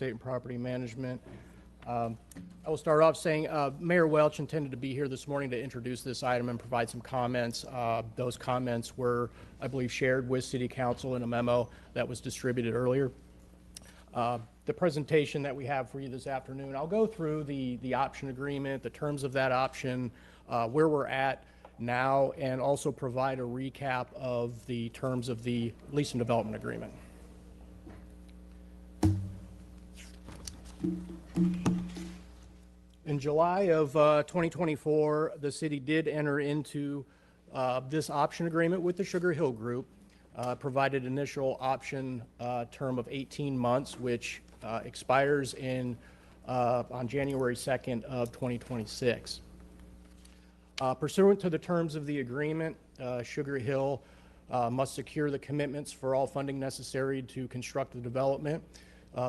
Estate and Property Management. I will start off saying Mayor Welch intended to be here this morning to introduce this item and provide some comments. Those comments were, I believe, shared with City Council in a memo that was distributed earlier. The presentation that we have for you this afternoon, I'll go through the option agreement, the terms of that option, where we're at now, and also provide a recap of the terms of the lease and development agreement. In July of 2024, the city did enter into this option agreement with the Sugar Hill Group, provided initial option term of 18 months, which expires on January 2nd of 2026. Pursuant to the terms of the agreement, Sugar Hill must secure the commitments for all funding necessary to construct the development.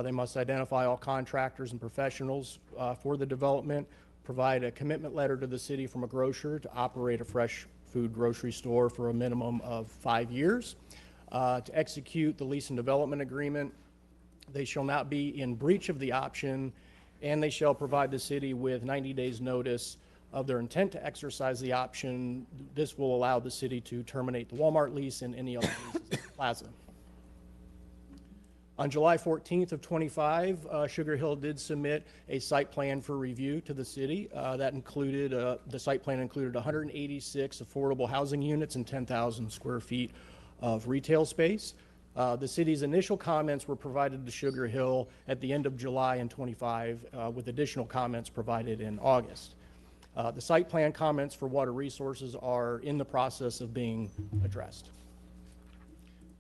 They must identify all contractors and professionals for the development, provide a commitment letter to the city from a grocer to operate a fresh food grocery store for a minimum of 5 years. To execute the lease and development agreement, they shall not be in breach of the option, and they shall provide the city with 90 days notice of their intent to exercise the option. This will allow the city to terminate the Walmart lease and any other leases at the plaza. On July 14th of 25, Sugar Hill did submit a site plan for review to the city. That included, the site plan included 186 affordable housing units and 10,000 square feet of retail space. The city's initial comments were provided to Sugar Hill at the end of July in 25, with additional comments provided in August. The site plan comments for water resources are in the process of being addressed.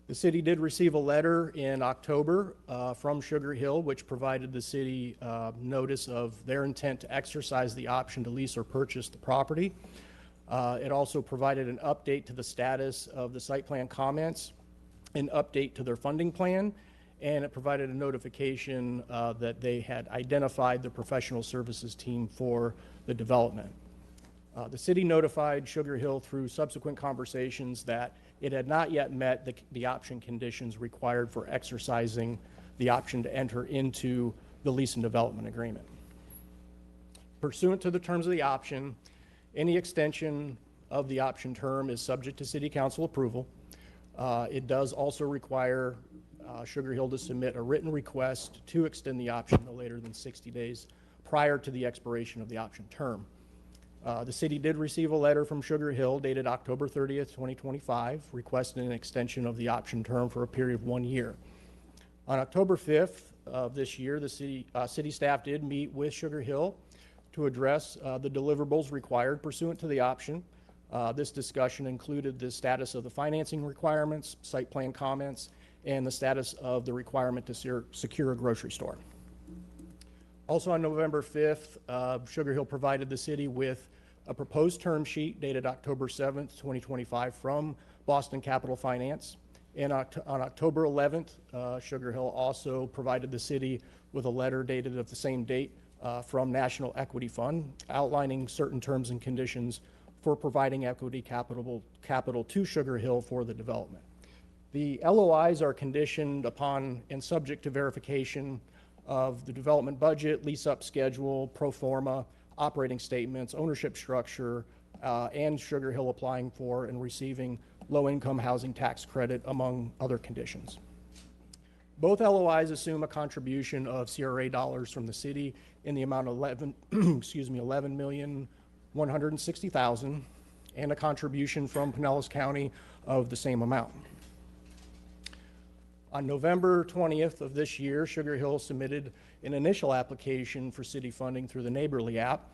The city did receive a letter in October from Sugar Hill, which provided the city notice of their intent to exercise the option to lease or purchase the property. It also provided an update to the status of the site plan comments, an update to their funding plan, and it provided a notification that they had identified the professional services team for the development. The city notified Sugar Hill through subsequent conversations that it had not yet met the option conditions required for exercising the option to enter into the lease and development agreement. Pursuant to the terms of the option, any extension of the option term is subject to City Council approval. It does also require Sugar Hill to submit a written request to extend the option no later than 60 days prior to the expiration of the option term. The city did receive a letter from Sugar Hill dated October 30th, 2025, requesting an extension of the option term for a period of 1 year. On October 5th of this year, the city staff did meet with Sugar Hill to address the deliverables required pursuant to the option. This discussion included the status of the financing requirements, site plan comments, and the status of the requirement to secure a grocery store. Also on November 5th, Sugar Hill provided the city with a proposed term sheet dated October 7th, 2025 from Boston Capital Finance. And on October 11th, Sugar Hill also provided the city with a letter dated of the same date from National Equity Fund outlining certain terms and conditions for providing equity capital to Sugar Hill for the development. The LOIs are conditioned upon and subject to verification of the development budget, lease-up schedule, pro forma, operating statements, ownership structure, and Sugar Hill applying for and receiving low-income housing tax credit, among other conditions. Both LOIs assume a contribution of CRA dollars from the city in the amount of $11,160,000, and a contribution from Pinellas County of the same amount. On November 20th of this year, Sugar Hill submitted an initial application for city funding through the Neighborly app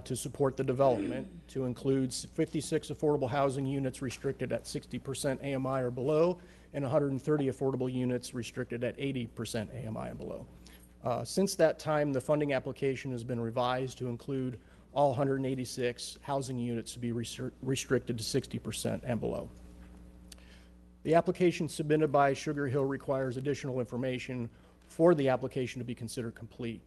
to support the development, to include 56 affordable housing units restricted at 60% AMI or below, and 130 affordable units restricted at 80% AMI and below. Since that time, the funding application has been revised to include all 186 housing units to be restricted to 60% and below. The application submitted by Sugar Hill requires additional information for the application to be considered complete.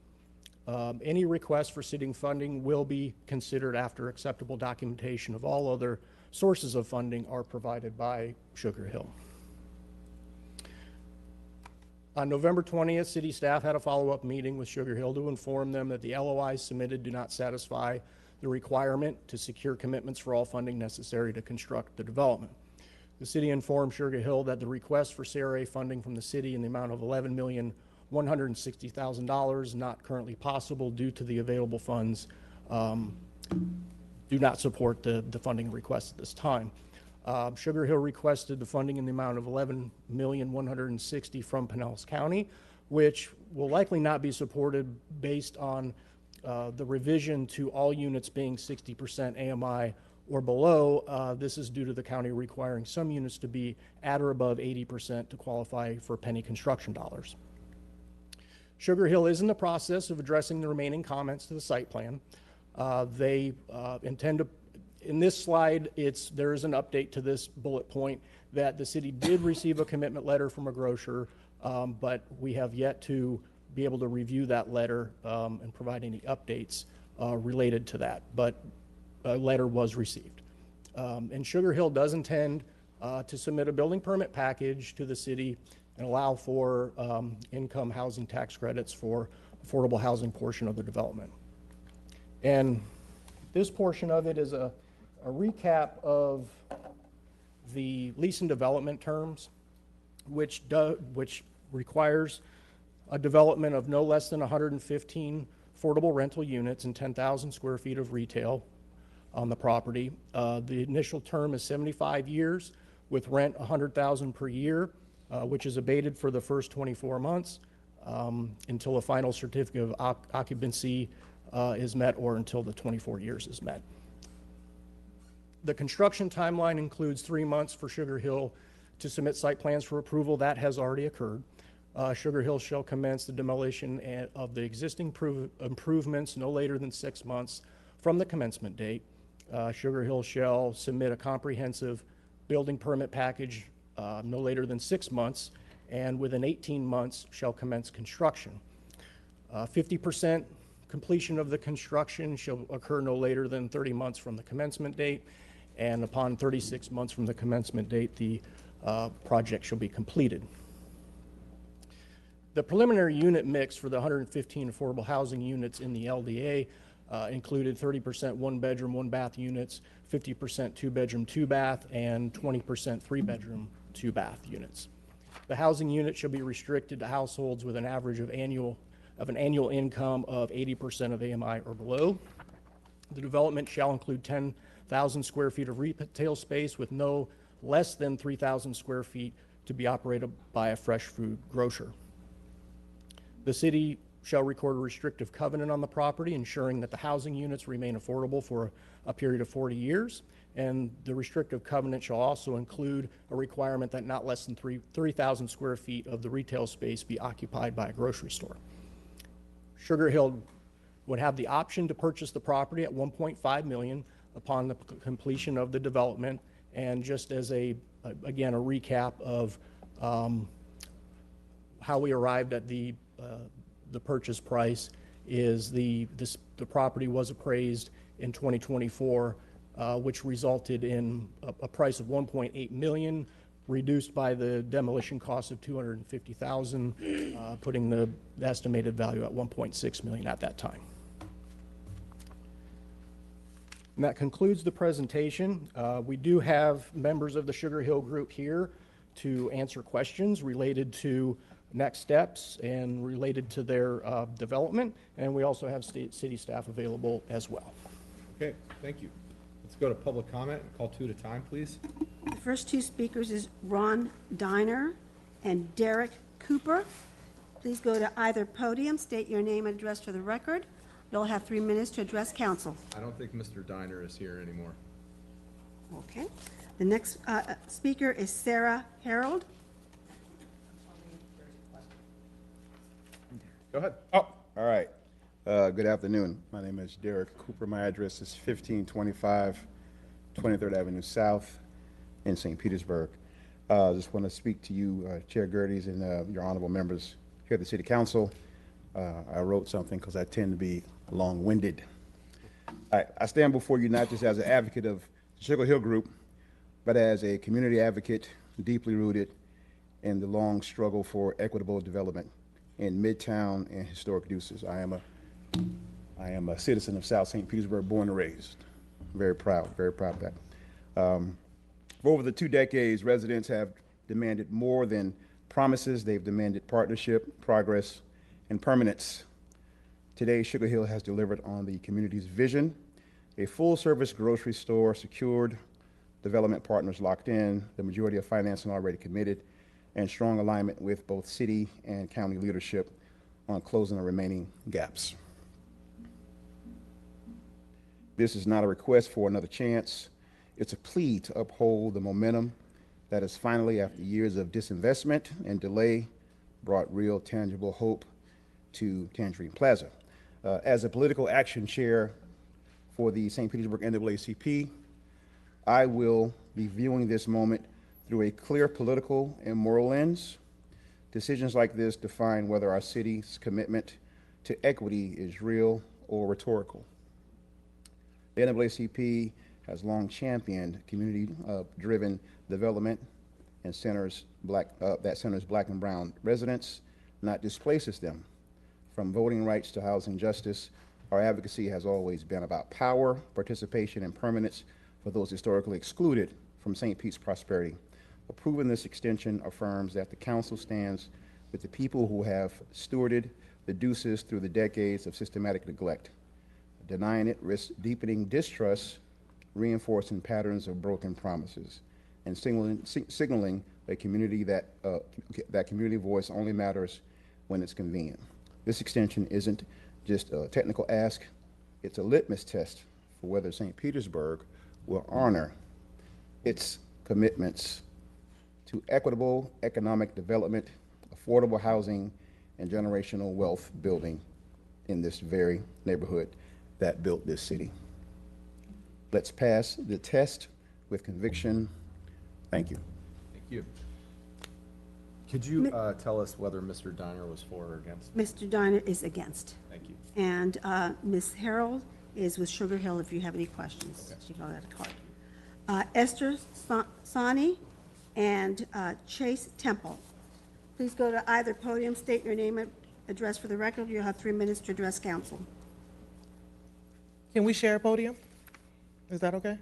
Any request for city funding will be considered after acceptable documentation of all other sources of funding are provided by Sugar Hill. On November 20th, city staff had a follow-up meeting with Sugar Hill to inform them that the LOIs submitted do not satisfy the requirement to secure commitments for all funding necessary to construct the development. The city informed Sugar Hill that the request for CRA funding from the city in the amount of $11,160,000 not currently possible due to the available funds do not support the funding request at this time. Sugar Hill requested the funding in the amount of $11,160,000 from Pinellas County, which will likely not be supported based on the revision to all units being 60% AMI or below. This is due to the county requiring some units to be at or above 80% to qualify for penny construction dollars. Sugar Hill is in the process of addressing the remaining comments to the site plan. They intend to, in this slide, there is an update to this bullet point that the city did receive a commitment letter from a grocer, but we have yet to be able to review that letter and provide any updates related to that, but a letter was received. And Sugar Hill does intend to submit a building permit package to the city and allow for income housing tax credits for affordable housing portion of the development. And this portion of it is a recap of the lease and development terms, which requires a development of no less than 115 affordable rental units and 10,000 square feet of retail on the property. The initial term is 75 years with rent $100,000 per year, which is abated for the first 24 months until a final certificate of occupancy is met or until the 24 years is met. The construction timeline includes 3 months for Sugar Hill to submit site plans for approval. That has already occurred. Sugar Hill shall commence the demolition of the existing improvements no later than 6 months from the commencement date. Sugar Hill shall submit a comprehensive building permit package no later than 6 months, and within 18 months shall commence construction. 50% completion of the construction shall occur no later than 30 months from the commencement date, and upon 36 months from the commencement date, the project shall be completed. The preliminary unit mix for the 115 affordable housing units in the LDA included 30% one-bedroom, one-bath units, 50% two-bedroom, two-bath, and 20% three-bedroom, two-bath units. The housing unit shall be restricted to households with an average of an annual income of 80% of AMI or below. The development shall include 10,000 square feet of retail space with no less than 3,000 square feet to be operated by a fresh food grocer. The city shall record a restrictive covenant on the property, ensuring that the housing units remain affordable for a period of 40 years. And the restrictive covenant shall also include a requirement that not less than 3,000 square feet of the retail space be occupied by a grocery store. Sugar Hill would have the option to purchase the property at $1.5 million upon the completion of the development. And just as again, a recap of how we arrived at the purchase price is the property was appraised in 2024, which resulted in a price of $1.8 million, reduced by the demolition cost of $250,000, putting the estimated value at $1.6 million at that time. And that concludes the presentation. We do have members of the Sugar Hill group here to answer questions related to next steps and related to their development, and we also have city staff available as well. Okay, thank you. Let's go to public comment and call two at a time, please. The first two speakers is Ron Diner and Derek Cooper. Please go to either podium, state your name and address for the record. You'll have 3 minutes to address council. I don't think Mr. Diner is here anymore. Okay. The next speaker is Sarah Harold. Go ahead. Oh, all right. Good afternoon. My name is Derek Cooper. My address is 1525 23rd Avenue South in St. Petersburg. Just want to speak to you, Chair Gerdes, and your honorable members here at the City Council. I wrote something because I tend to be long-winded. I stand before you not just as an advocate of the Sugar Hill Group, but as a community advocate, deeply rooted in the long struggle for equitable development in Midtown and historic Deuces. I am a citizen of South St. Petersburg, born and raised. Very proud of that. For over the 2 decades, residents have demanded more than promises. They've demanded partnership, progress, and permanence. Today, Sugar Hill has delivered on the community's vision: a full-service grocery store secured, development partners locked in, the majority of financing already committed, and strong alignment with both city and county leadership on closing the remaining gaps. This is not a request for another chance. It's a plea to uphold the momentum that has finally, after years of disinvestment and delay, brought real, tangible hope to Tangerine Plaza. As a political action chair for the St. Petersburg NAACP, I will be viewing this moment through a clear political and moral lens. Decisions like this define whether our city's commitment to equity is real or rhetorical. The NAACP has long championed community-driven development and that centers Black and brown residents, not displaces them. From voting rights to housing justice, our advocacy has always been about power, participation, and permanence for those historically excluded from St. Pete's prosperity. Approving this extension affirms that the council stands with the people who have stewarded the Deuces through the decades of systematic neglect. Denying it risks deepening distrust, reinforcing patterns of broken promises, and signaling a community that community voice only matters when it's convenient. This extension isn't just a technical ask, it's a litmus test for whether St. Petersburg will honor its commitments to equitable economic development, affordable housing, and generational wealth building in this very neighborhood that built this city. Let's pass the test with conviction. Thank you. Thank you. Could you tell us whether Mr. Diner was for or against? Mr. Diner is against. Thank you. And Ms. Harold is with Sugar Hill if you have any questions. Okay. She filled out a card. Esther Sani and Chase Temple. Please go to either podium, state your name and address for the record. You'll have 3 minutes to address council. Can we share a podium? Is that okay?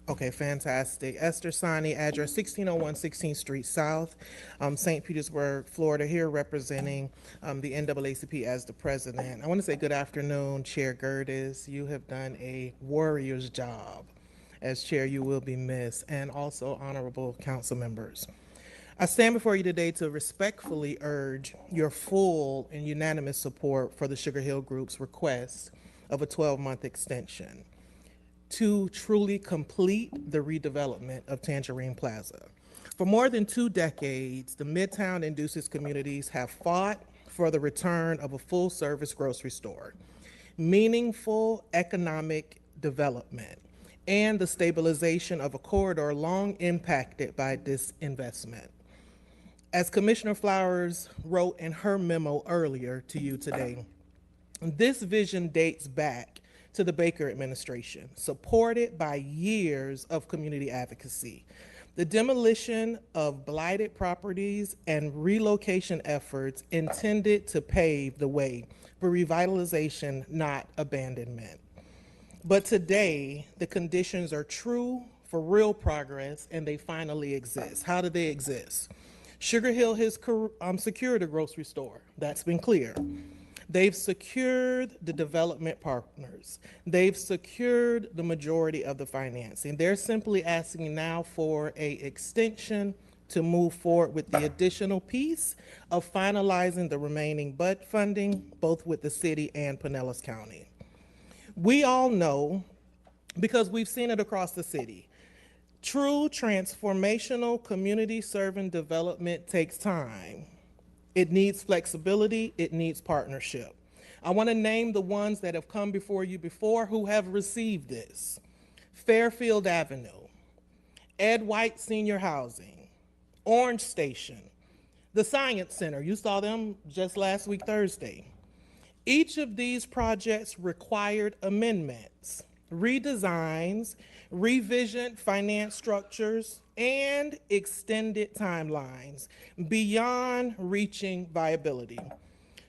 Okay, fantastic. Esther Sani, address 1601 16th Street South, St. Petersburg, Florida, here representing the NAACP as the president. I want to say good afternoon, Chair Gerdes. You have done a warrior's job. As chair, you will be missed, and also honorable council members. I stand before you today to respectfully urge your full and unanimous support for the Sugar Hill Group's request of a 12-month extension to truly complete the redevelopment of Tangerine Plaza. For more than 2 decades, the Midtown and Deuces communities have fought for the return of a full-service grocery store, meaningful economic development, and the stabilization of a corridor long impacted by disinvestment. As Commissioner Flowers wrote in her memo earlier to you today, this vision dates back to the Baker administration, supported by years of community advocacy. The demolition of blighted properties and relocation efforts intended to pave the way for revitalization, not abandonment. But today, the conditions are true for real progress, and they finally exist. How do they exist? Sugar Hill has secured a grocery store. That's been clear. They've secured the development partners. They've secured the majority of the financing. They're simply asking now for an extension to move forward with the additional piece of finalizing the remaining BUD funding, both with the city and Pinellas County. We all know, because we've seen it across the city, true transformational community-serving development takes time. It needs flexibility, it needs partnership. I want to name the ones that have come before you before who have received this. Fairfield Avenue, Ed White Senior Housing, Orange Station, the Science Center, you saw them just last week, Thursday. Each of these projects required amendments, redesigns, revisioned finance structures, and extended timelines beyond reaching viability.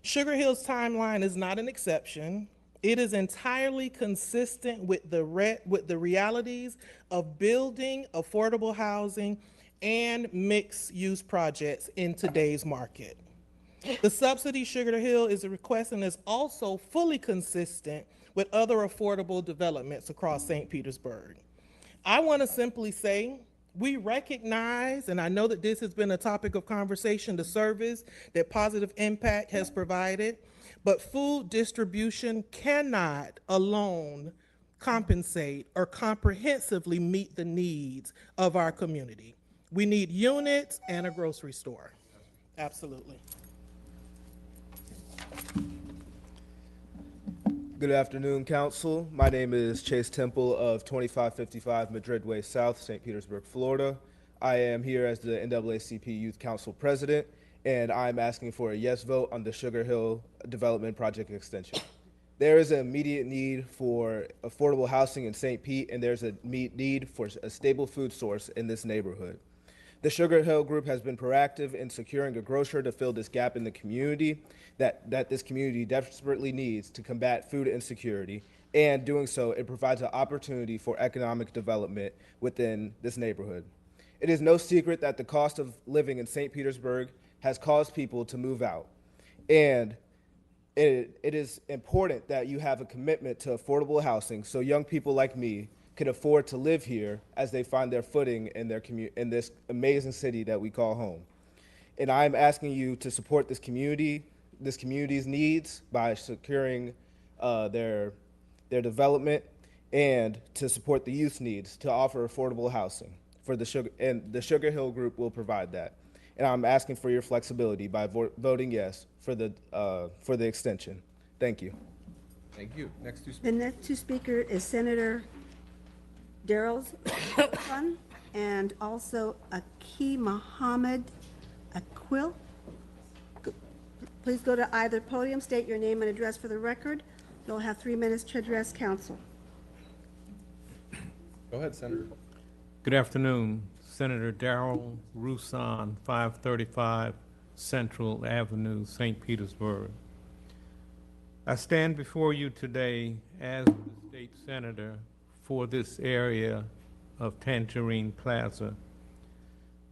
Sugar Hill's timeline is not an exception. It is entirely consistent with the realities of building affordable housing and mixed-use projects in today's market. The subsidy Sugar Hill is requesting is also fully consistent with other affordable developments across St. Petersburg. I want to simply say we recognize, and I know that this has been a topic of conversation, the service that Positive Impact has provided, but food distribution cannot alone compensate or comprehensively meet the needs of our community. We need units and a grocery store. Absolutely. Good afternoon, Council. My name is Chase Temple of 2555 Madrid Way South, St. Petersburg, Florida. I am here as the NAACP Youth Council President, and I'm asking for a yes vote on the Sugar Hill Development Project Extension. There is an immediate need for affordable housing in St. Pete, and there's a need for a stable food source in this neighborhood. The Sugar Hill Group has been proactive in securing a grocer to fill this gap in the community that this community desperately needs to combat food insecurity. And doing so, it provides an opportunity for economic development within this neighborhood. It is no secret that the cost of living in St. Petersburg has caused people to move out. And it is important that you have a commitment to affordable housing so young people like me can afford to live here as they find their footing in in this amazing city that we call home. And I'm asking you to support this community's needs by securing their development, and to support the youth needs to offer affordable housing for the Sugar Hill Group will provide that. And I'm asking for your flexibility by voting yes for the extension. Thank you. Thank you. Next two The speakers. next two speakers is Senator Daryl's son and also Aki Mohammed Aquil. Please go to either podium, state your name and address for the record. You'll have 3 minutes to address council. Go ahead, Senator. Good afternoon, Senator Darrell Roussan, 535 Central Avenue, St. Petersburg. I stand before you today as the state senator for this area of Tangerine Plaza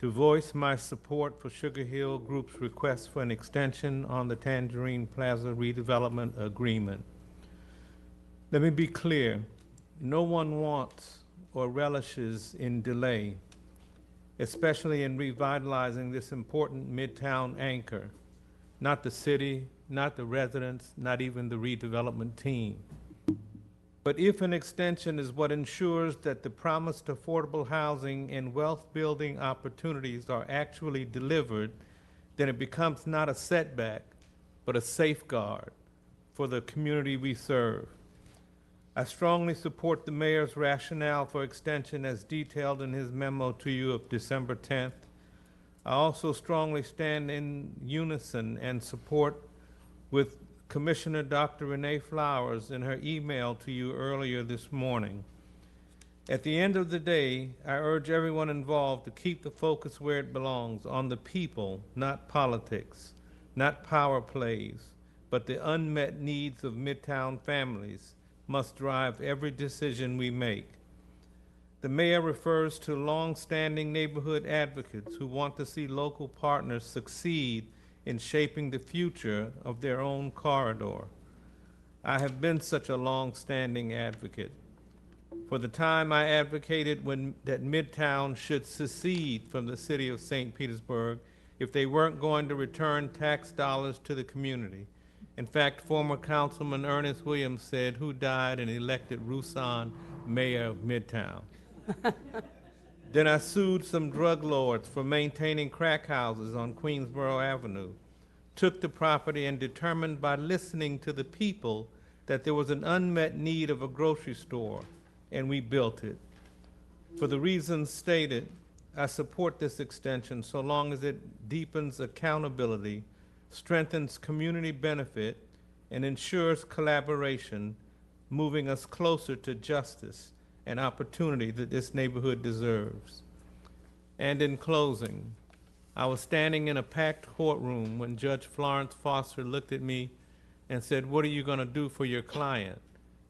to voice my support for Sugar Hill Group's request for an extension on the Tangerine Plaza redevelopment agreement. Let me be clear, no one wants or relishes in delay, especially in revitalizing this important Midtown anchor. Not the city, not the residents, not even the redevelopment team. But if an extension is what ensures that the promised affordable housing and wealth-building opportunities are actually delivered, then it becomes not a setback, but a safeguard for the community we serve. I strongly support the mayor's rationale for extension as detailed in his memo to you of December 10th. I also strongly stand in unison and support with Commissioner Dr. Renee Flowers in her email to you earlier this morning. At the end of the day, I urge everyone involved to keep the focus where it belongs, on the people, not politics, not power plays, but the unmet needs of Midtown families must drive every decision we make. The mayor refers to long-standing neighborhood advocates who want to see local partners succeed in shaping the future of their own corridor. I have been such a long-standing advocate. For the time I advocated that Midtown should secede from the city of St. Petersburg if they weren't going to return tax dollars to the community. In fact, former Councilman Ernest Williams said, "Who died and elected Roussan mayor of Midtown?" Then I sued some drug lords for maintaining crack houses on Queensboro Avenue, took the property and determined by listening to the people that there was an unmet need of a grocery store, and we built it. For the reasons stated, I support this extension so long as it deepens accountability, strengthens community benefit, and ensures collaboration, moving us closer to justice and opportunity that this neighborhood deserves. And in closing, I was standing in a packed courtroom when Judge Florence Foster looked at me and said, "What are you going to do for your client?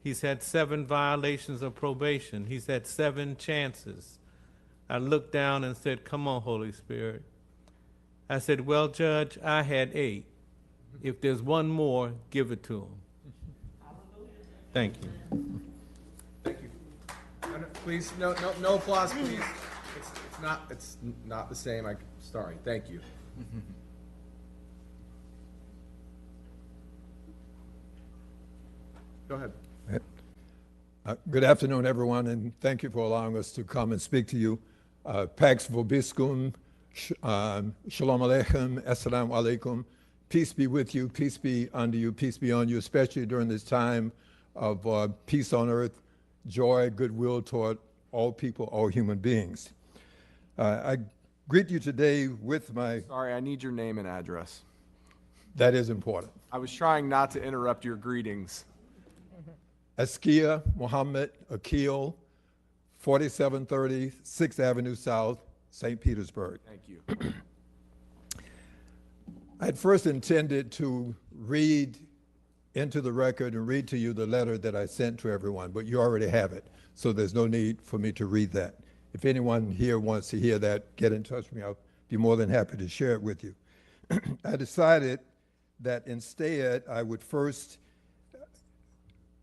He's had 7 violations of probation. He's had 7 chances." I looked down and said, "Come on, Holy Spirit." I said, "Well, Judge, I had 8. If there's one more, give it to him." Thank you. Thank you. Please, no applause, please. It's not the same. Sorry. Thank you. Go ahead. Good afternoon, everyone, and thank you for allowing us to come and speak to you. Pax vobiscum, shalom aleichem, assalamu alaikum. Peace be with you, peace be unto you, peace be on you, especially during this time of peace on earth, joy, goodwill toward all people, all human beings. I greet you today with my... Sorry, I need your name and address. That is important. I was trying not to interrupt your greetings. Askia Mohammed Akil, 4730 6th Avenue South, St. Petersburg. Thank you. I had first intended to read into the record and read to you the letter that I sent to everyone, but you already have it, so there's no need for me to read that. If anyone here wants to hear that, get in touch with me. I'll be more than happy to share it with you. I decided that instead I would first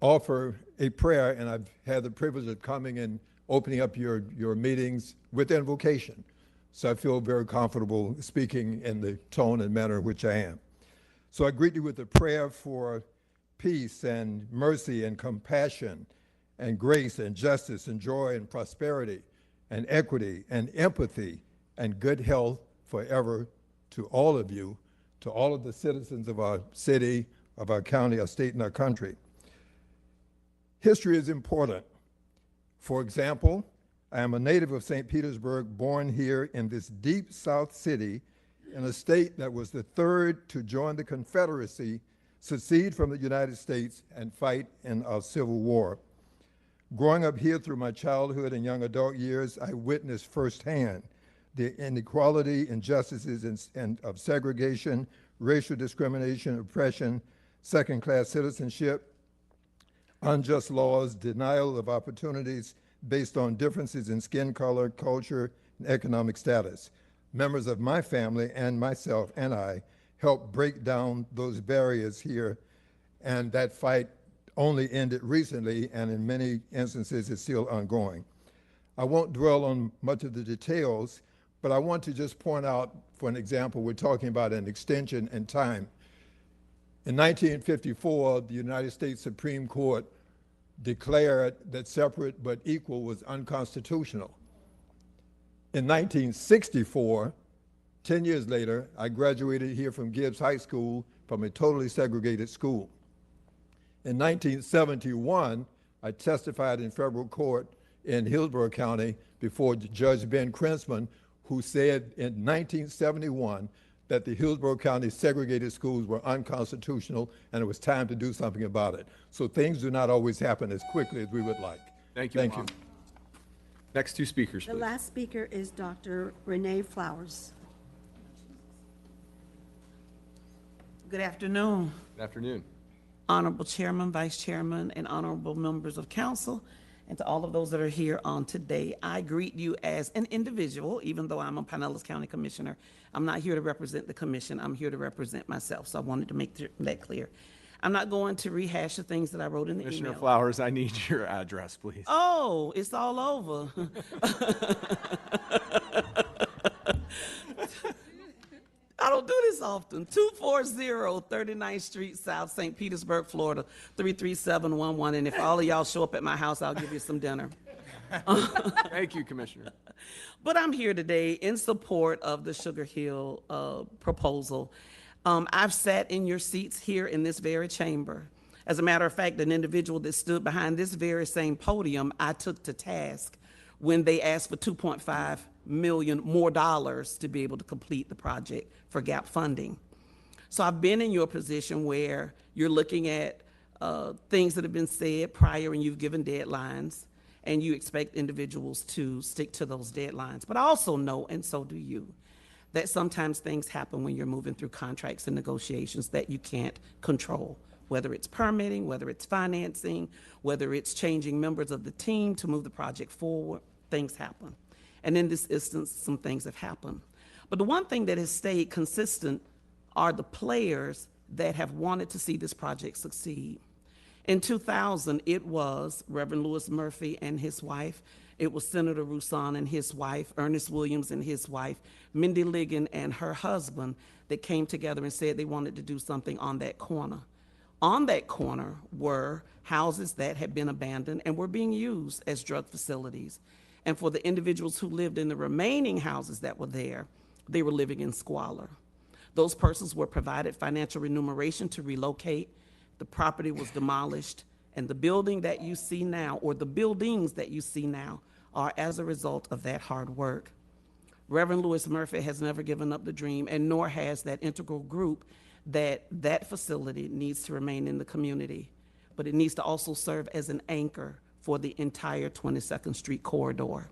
offer a prayer, and I've had the privilege of coming and opening up your meetings with invocation. So I feel very comfortable speaking in the tone and manner in which I am. So I greet you with a prayer for peace and mercy and compassion and grace and justice and joy and prosperity and equity and empathy and good health forever to all of you, to all of the citizens of our city, of our county, our state, and our country. History is important. For example, I am a native of St. Petersburg, born here in this deep South city in a state that was the 3rd to join the Confederacy, secede from the United States, and fight in our Civil War. Growing up here through my childhood and young adult years, I witnessed firsthand the inequality, injustices, and of segregation, racial discrimination, oppression, second-class citizenship, unjust laws, denial of opportunities based on differences in skin color, culture, and economic status. Members of my family and myself and I helped break down those barriers here, and that fight only ended recently, and in many instances it's still ongoing. I won't dwell on much of the details, but I want to just point out, for an example, we're talking about an extension in time. In 1954, the United States Supreme Court declared that separate but equal was unconstitutional. In 1964, 10 years later, I graduated here from Gibbs High School from a totally segregated school. In 1971, I testified in federal court in Hillsborough County before Judge Ben Krinsman, who said in 1971 that the Hillsborough County segregated schools were unconstitutional and it was time to do something about it. So things do not always happen as quickly as we would like. Thank you. Thank you. Next 2 speakers, The please. last speaker is Dr. Renee Flowers. Good afternoon, Good afternoon. Honorable Chairman, Vice Chairman, and honorable members of council, and to all of those that are here on today. I greet you as an individual, even though I'm a Pinellas County Commissioner. I'm not here to represent the commission, I'm here to represent myself, so I wanted to make that clear. I'm not going to rehash the things that I wrote in the Commissioner email. Flowers, I need your address, please. Oh, it's all over. I don't do this often. 240 39th Street South, St. Petersburg, Florida, 33711. And if all of y'all show up at my house, I'll give you some dinner. Thank you, Commissioner. But I'm here today in support of the Sugar Hill proposal. I've sat in your seats here in this very chamber. As a matter of fact, an individual that stood behind this very same podium, I took to task when they asked for $2.5 million more to be able to complete the project for gap funding. So I've been in your position where you're looking at things that have been said prior and you've given deadlines. and you expect individuals to stick to those deadlines. But I also know, and so do you, that sometimes things happen when you're moving through contracts and negotiations that you can't control, whether it's permitting, whether it's financing, whether it's changing members of the team to move the project forward. Things happen. And in this instance, some things have happened. But the one thing that has stayed consistent are the players that have wanted to see this project succeed. In 2000, it was Reverend Louis Murphy and his wife. It was Senator Roussan and his wife, Ernest Williams and his wife, Mindy Ligon and her husband that came together and said they wanted to do something on that corner. On that corner were houses that had been abandoned and were being used as drug facilities. And for the individuals who lived in the remaining houses that were there, they were living in squalor. Those persons were provided financial remuneration to relocate. The property was demolished, and the building that you see now, or the buildings that you see now, are as a result of that hard work. Reverend Louis Murphy has never given up the dream, and nor has that integral group that that facility needs to remain in the community, but it needs to also serve as an anchor for the entire 22nd Street corridor.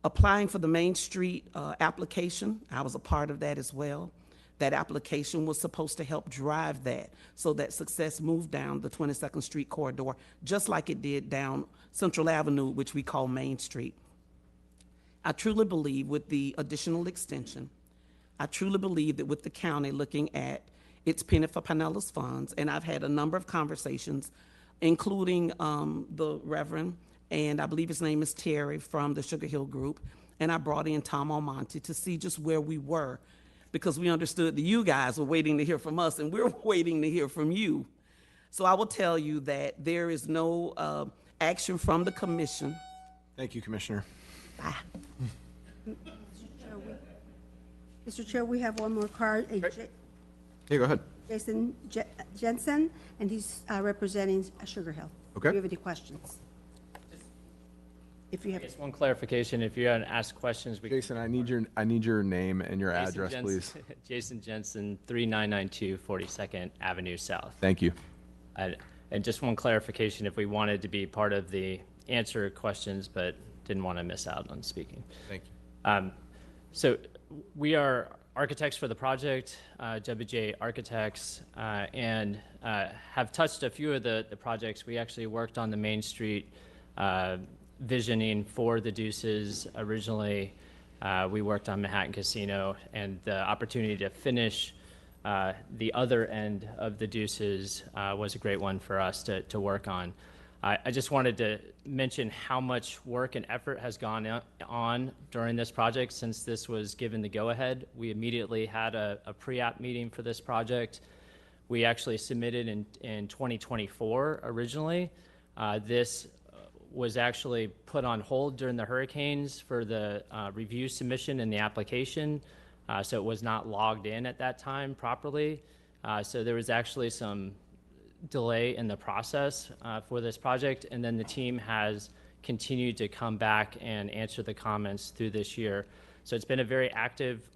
Applying for the Main Street application, I was a part of that as well. That application was supposed to help drive that so that success moved down the 22nd Street corridor, just like it did down Central Avenue, which we call Main Street. I truly believe with the additional extension, I truly believe that with the county looking at its Penny for Pinellas funds, and I've had a number of conversations, including the Reverend, and I believe his name is Terry from the Sugar Hill Group, and I brought in Tom Almonte to see just where we were, because we understood that you guys were waiting to hear from us, and we're waiting to hear from you. So I will tell you that there is no action from the commission. Thank you, Commissioner. Mr. Chair, we have one more card, Hey, go ahead. Jason Jensen, and he's representing Sugar Hill. Okay. Do you have any questions? If you have, Just one clarification, if you're going to ask questions, we Jason, I need your name and your address, please. Jason Jensen, 3992 42nd Avenue South. Thank you. And just one clarification, if we wanted to be part of the answer questions, but didn't want to miss out on speaking. Thank you. So we are architects for the project, WJ Architects, and have touched a few of the projects. We actually worked on the Main Street visioning for the Deuces. Originally, we worked on Manhattan Casino, and the opportunity to finish the other end of the Deuces was a great one for us to work on. I just wanted to mention how much work and effort has gone on during this project since this was given the go-ahead. We immediately had a pre-app meeting for this project. We actually submitted in 2024 originally. This was actually put on hold during the hurricanes for the review submission and the application, so it was not logged in at that time properly. So there was actually some delay in the process for this project, and then the team has continued to come back and answer the comments through this year. So it's been a very active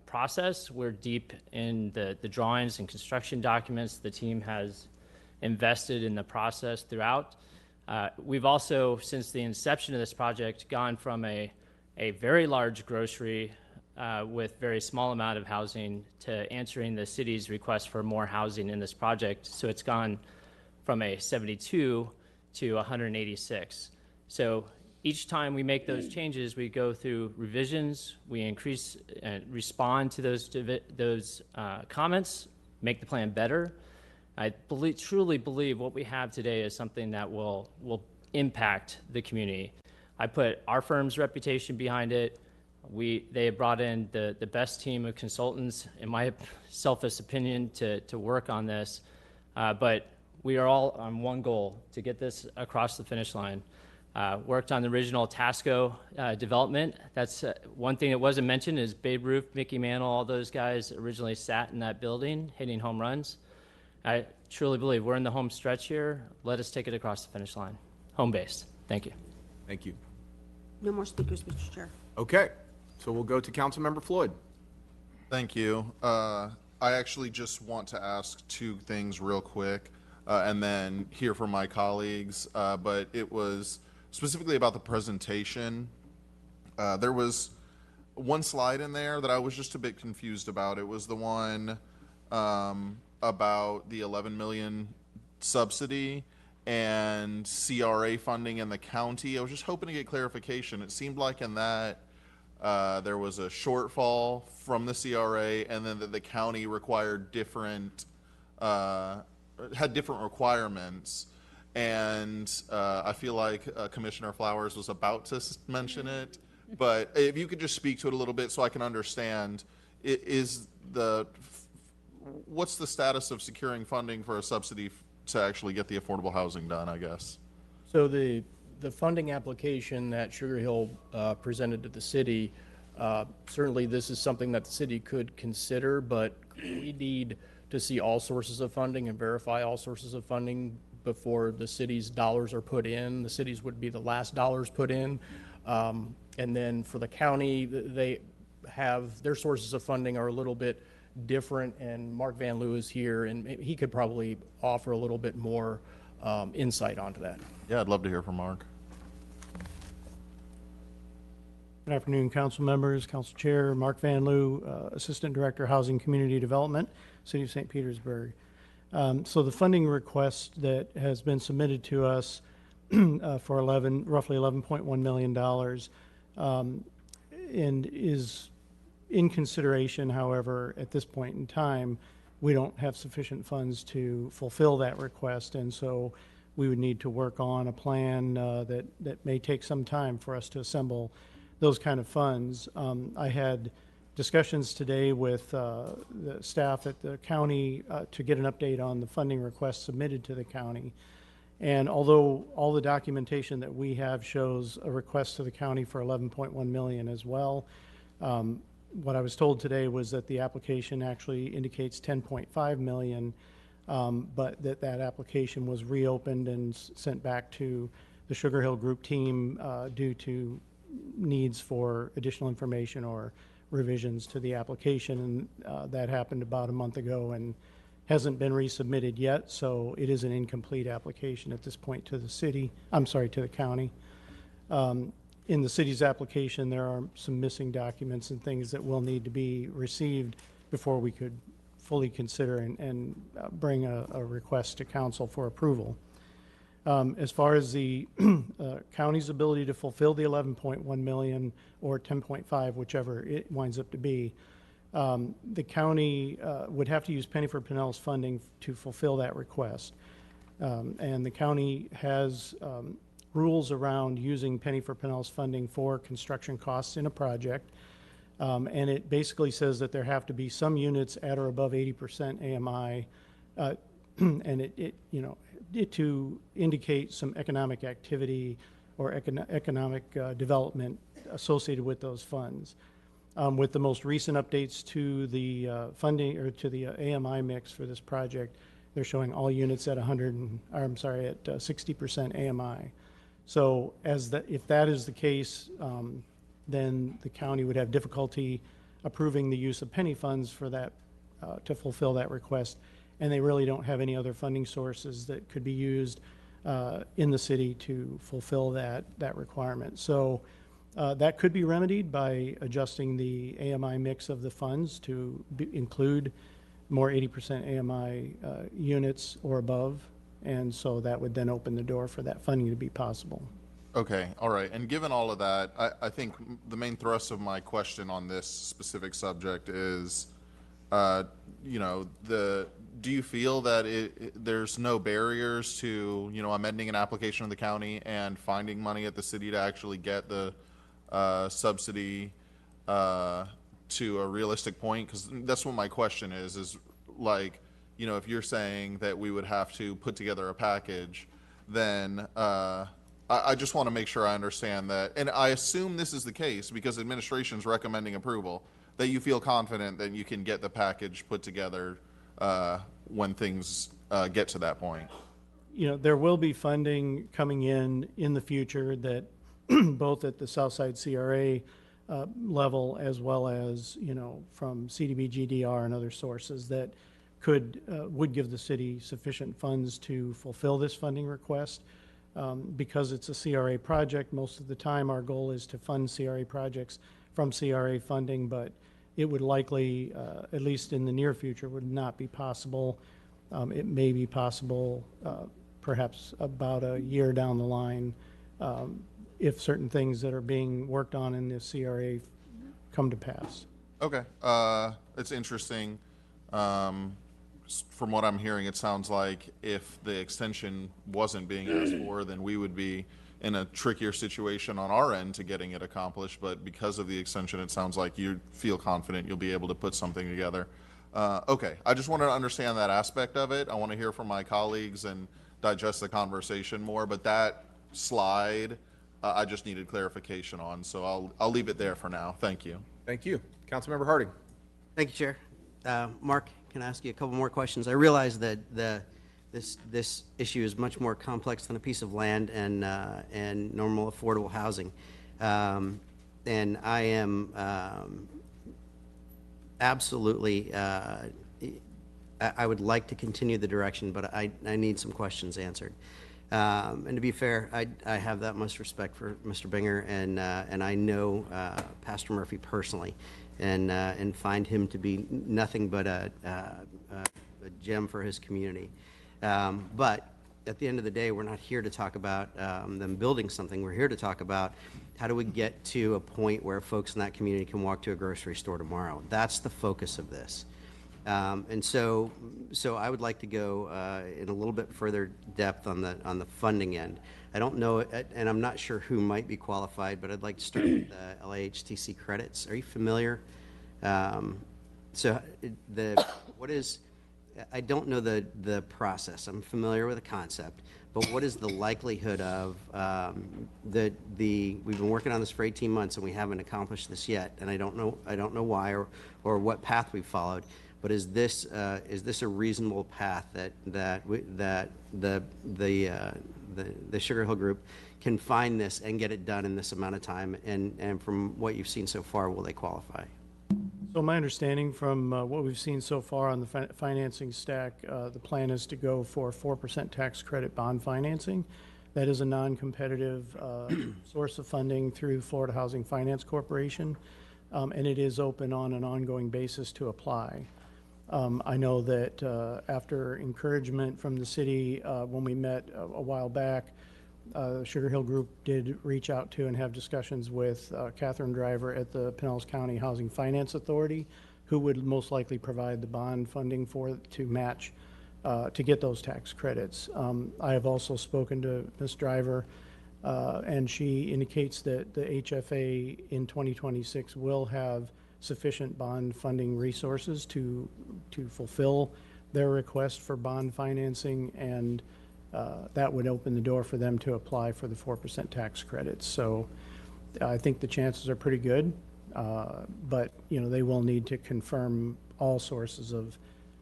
process. We're deep in the drawings and construction documents. The team has invested in the process throughout. We've also, since the inception of this project, gone from a very large grocery with very small amount of housing to answering the city's request for more housing in this project. So it's gone from a 72 to 186. So each time we make those changes, we go through revisions, we increase and respond to those comments, make the plan better. I truly believe what we have today is something that will impact the community. I put our firm's reputation behind it. They have brought in the best team of consultants, in my selfish opinion, to work on this. But we are all on one goal, to get this across the finish line. Worked on the original Tasco development. That's one thing that wasn't mentioned is Babe Ruth, Mickey Mantle, all those guys originally sat in that building hitting home runs. I truly believe we're in the home stretch here. Let us take it across the finish line. Home base. Thank you. Thank you. no more speakers, Mr. Chair. Okay, so we'll go to Councilmember Floyd. Thank you. I actually just want to ask two things real quick and then hear from my colleagues. But it was specifically about the presentation. There was one slide in there that I was just a bit confused about. It was the one about the 11 million subsidy and CRA funding in the county. I was just hoping to get clarification. It seemed like in that there was a shortfall from the CRA, and then that the county required different, had different requirements. And I feel like Commissioner Flowers was about to mention it, but if you could just speak to it a little bit so I can understand, what's the status of securing funding for a subsidy to actually get the affordable housing done, I guess? So the funding application that Sugar Hill presented to the city, certainly this is something that the city could consider, but we need to see all sources of funding and verify all sources of funding before the city's dollars are put in. The city's would be the last dollars put in. And then for the county, they have, their sources of funding are a little bit different, and Mark Van Loo is here, and he could probably offer a little bit more insight onto that. Yeah, I'd love to hear from Mark. Good afternoon, council members, council chair, Mark Van Loo, Assistant Director, Housing Community Development, City of St. Petersburg. So the funding request that has been submitted to us for roughly $11.1 million and is in consideration. However, at this point in time, we don't have sufficient funds to fulfill that request, and so we would need to work on a plan that may take some time for us to assemble those kind of funds. I had discussions today with the staff at the county to get an update on the funding request submitted to the county. And although all the documentation that we have shows a request to the county for 11.1 million as well, what I was told today was that the application actually indicates 10.5 million, but that application was reopened and sent back to the Sugar Hill Group team due to needs for additional information or revisions to the application, and that happened about a month ago and hasn't been resubmitted yet, so it is an incomplete application at this point to the city, to the county. In the city's application, there are some missing documents and things that will need to be received before we could fully consider and bring a request to council for approval. As far as the county's ability to fulfill the 11.1 million or 10.5, whichever it winds up to be, the county would have to use Penny for Pinellas funding to fulfill that request. And the county has rules around using Penny for Pinellas funding for construction costs in a project. And it basically says that there have to be some units at or above 80% AMI, and it to indicate some economic activity or economic development associated with those funds. With the most recent updates to the funding or to the AMI mix for this project, they're showing all units at 60% AMI. So if that is the case, then the county would have difficulty approving the use of penny funds for that to fulfill that request, and they really don't have any other funding sources that could be used in the city to fulfill that requirement. So that could be remedied by adjusting the AMI mix of the funds to include more 80% AMI units or above, and so that would then open the door for that funding to be possible. Okay, all right. And given all of that, I think the main thrust of my question on this specific subject is, do you feel that there's no barriers to, amending an application of the county and finding money at the city to actually get the subsidy to a realistic point? Because that's what my question is like, if you're saying that we would have to put together a package, then I just want to make sure I understand that. And I assume this is the case because administration's recommending approval, that you feel confident that you can get the package put together when things get to that point. There will be funding coming in the future that both at the Southside CRA level as well as, from CDB, GDR and other sources that would give the city sufficient funds to fulfill this funding request. Because it's a CRA project, most of the time our goal is to fund CRA projects from CRA funding, but it would likely, at least in the near future, would not be possible. It may be possible perhaps about a year down the line if certain things that are being worked on in the CRA come to pass. Okay, it's interesting. From what I'm hearing, it sounds like if the extension wasn't being asked for, then we would be in a trickier situation on our end to getting it accomplished. But because of the extension, it sounds like you feel confident you'll be able to put something together. Okay, I just wanted to understand that aspect of it. I want to hear from my colleagues and digest the conversation more. But that slide, I just needed clarification on. So I'll leave it there for now. Thank you. Thank you. Councilmember Harding. Thank you, Chair. Mark, can I ask you a couple more questions? I realize that this issue is much more complex than a piece of land and normal affordable housing. And I am absolutely, I would like to continue the direction, but I need some questions answered. And to be fair, I have that much respect for Mr. Binger, and I know Pastor Murphy personally, and find him to be nothing but a gem for his community. But at the end of the day, we're not here to talk about them building something. We're here to talk about how do we get to a point where folks in that community can walk to a grocery store tomorrow. That's the focus of this. And so I would like to go in a little bit further depth on the funding end. I don't know, and I'm not sure who might be qualified, but I'd like to start with the LAHTC credits. Are you familiar? I don't know the process. I'm familiar with the concept, but what is the likelihood of we've been working on this for 18 months and we haven't accomplished this yet, and I don't know why or what path we've followed. But is this a reasonable path that the Sugar Hill Group can find this and get it done in this amount of time? And from what you've seen so far, will they qualify? So my understanding from what we've seen so far on the financing stack, the plan is to go for 4% tax credit bond financing. That is a non-competitive source of funding through Florida Housing Finance Corporation, and it is open on an ongoing basis to apply. I know that after encouragement from the city, when we met a while back, the Sugar Hill Group did reach out to and have discussions with Catherine Driver at the Pinellas County Housing Finance Authority, who would most likely provide the bond funding to match, to get those tax credits. I have also spoken to Ms. Driver, and she indicates that the HFA in 2026 will have sufficient bond funding resources to fulfill their request for bond financing, and that would open the door for them to apply for the 4% tax credits. So I think the chances are pretty good, but they will need to confirm all sources of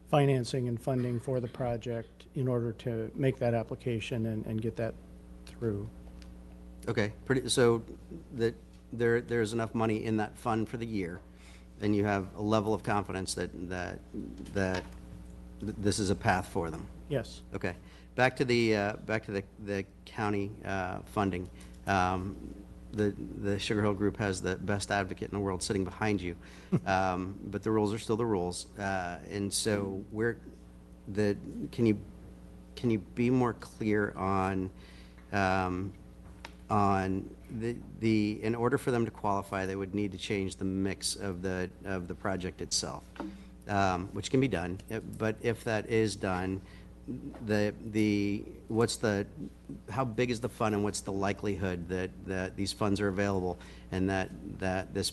financing and funding for the project in order to make that application and get that through. Okay, so that there's enough money in that fund for the year, and you have a level of confidence that this is a path for them. Yes. Okay. Back to the county funding. The Sugar Hill Group has the best advocate in the world sitting behind you, but the rules are still the rules. And so can you be more clear on in order for them to qualify, they would need to change the mix of the project itself, which can be done. But if that is done, how big is the fund, and what's the likelihood that these funds are available and that this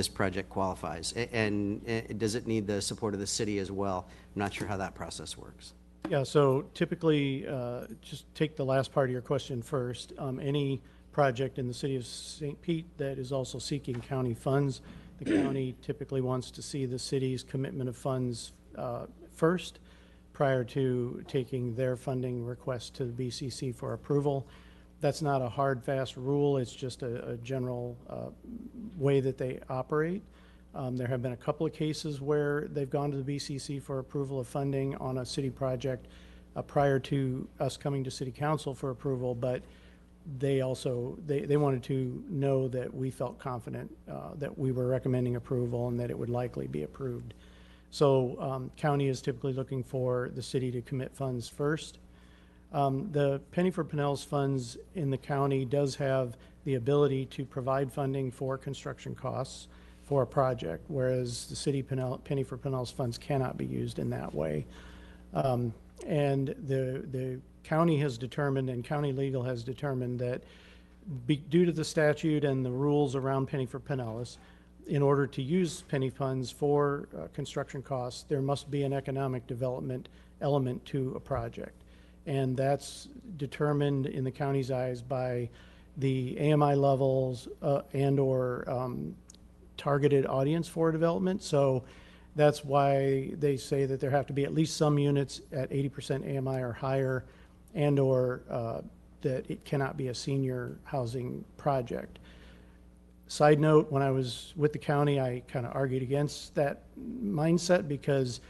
project qualifies? And does it need the support of the city as well? I'm not sure how that process works. Yeah, so typically, just take the last part of your question first. Any project in the city of St. Pete that is also seeking county funds, the county typically wants to see the city's commitment of funds first, prior to taking their funding request to the BCC for approval. That's not a hard, fast rule. It's just a general way that they operate. There have been a couple of cases where they've gone to the BCC for approval of funding on a city project prior to us coming to City Council for approval, but they also, they wanted to know that we felt confident that we were recommending approval and that it would likely be approved. So county is typically looking for the city to commit funds first. The Penny for Pinellas funds in the county does have the ability to provide funding for construction costs for a project, whereas the city Penny for Pinellas funds cannot be used in that way. And the county has determined, and county legal has determined, that due to the statute and the rules around Penny for Pinellas, in order to use penny funds for construction costs, there must be an economic development element to a project. And that's determined in the county's eyes by the AMI levels and/or targeted audience for development. So that's why they say that there have to be at least some units at 80% AMI or higher, and/or that it cannot be a senior housing project. Side note, when I was with the county, I kind of argued against that mindset because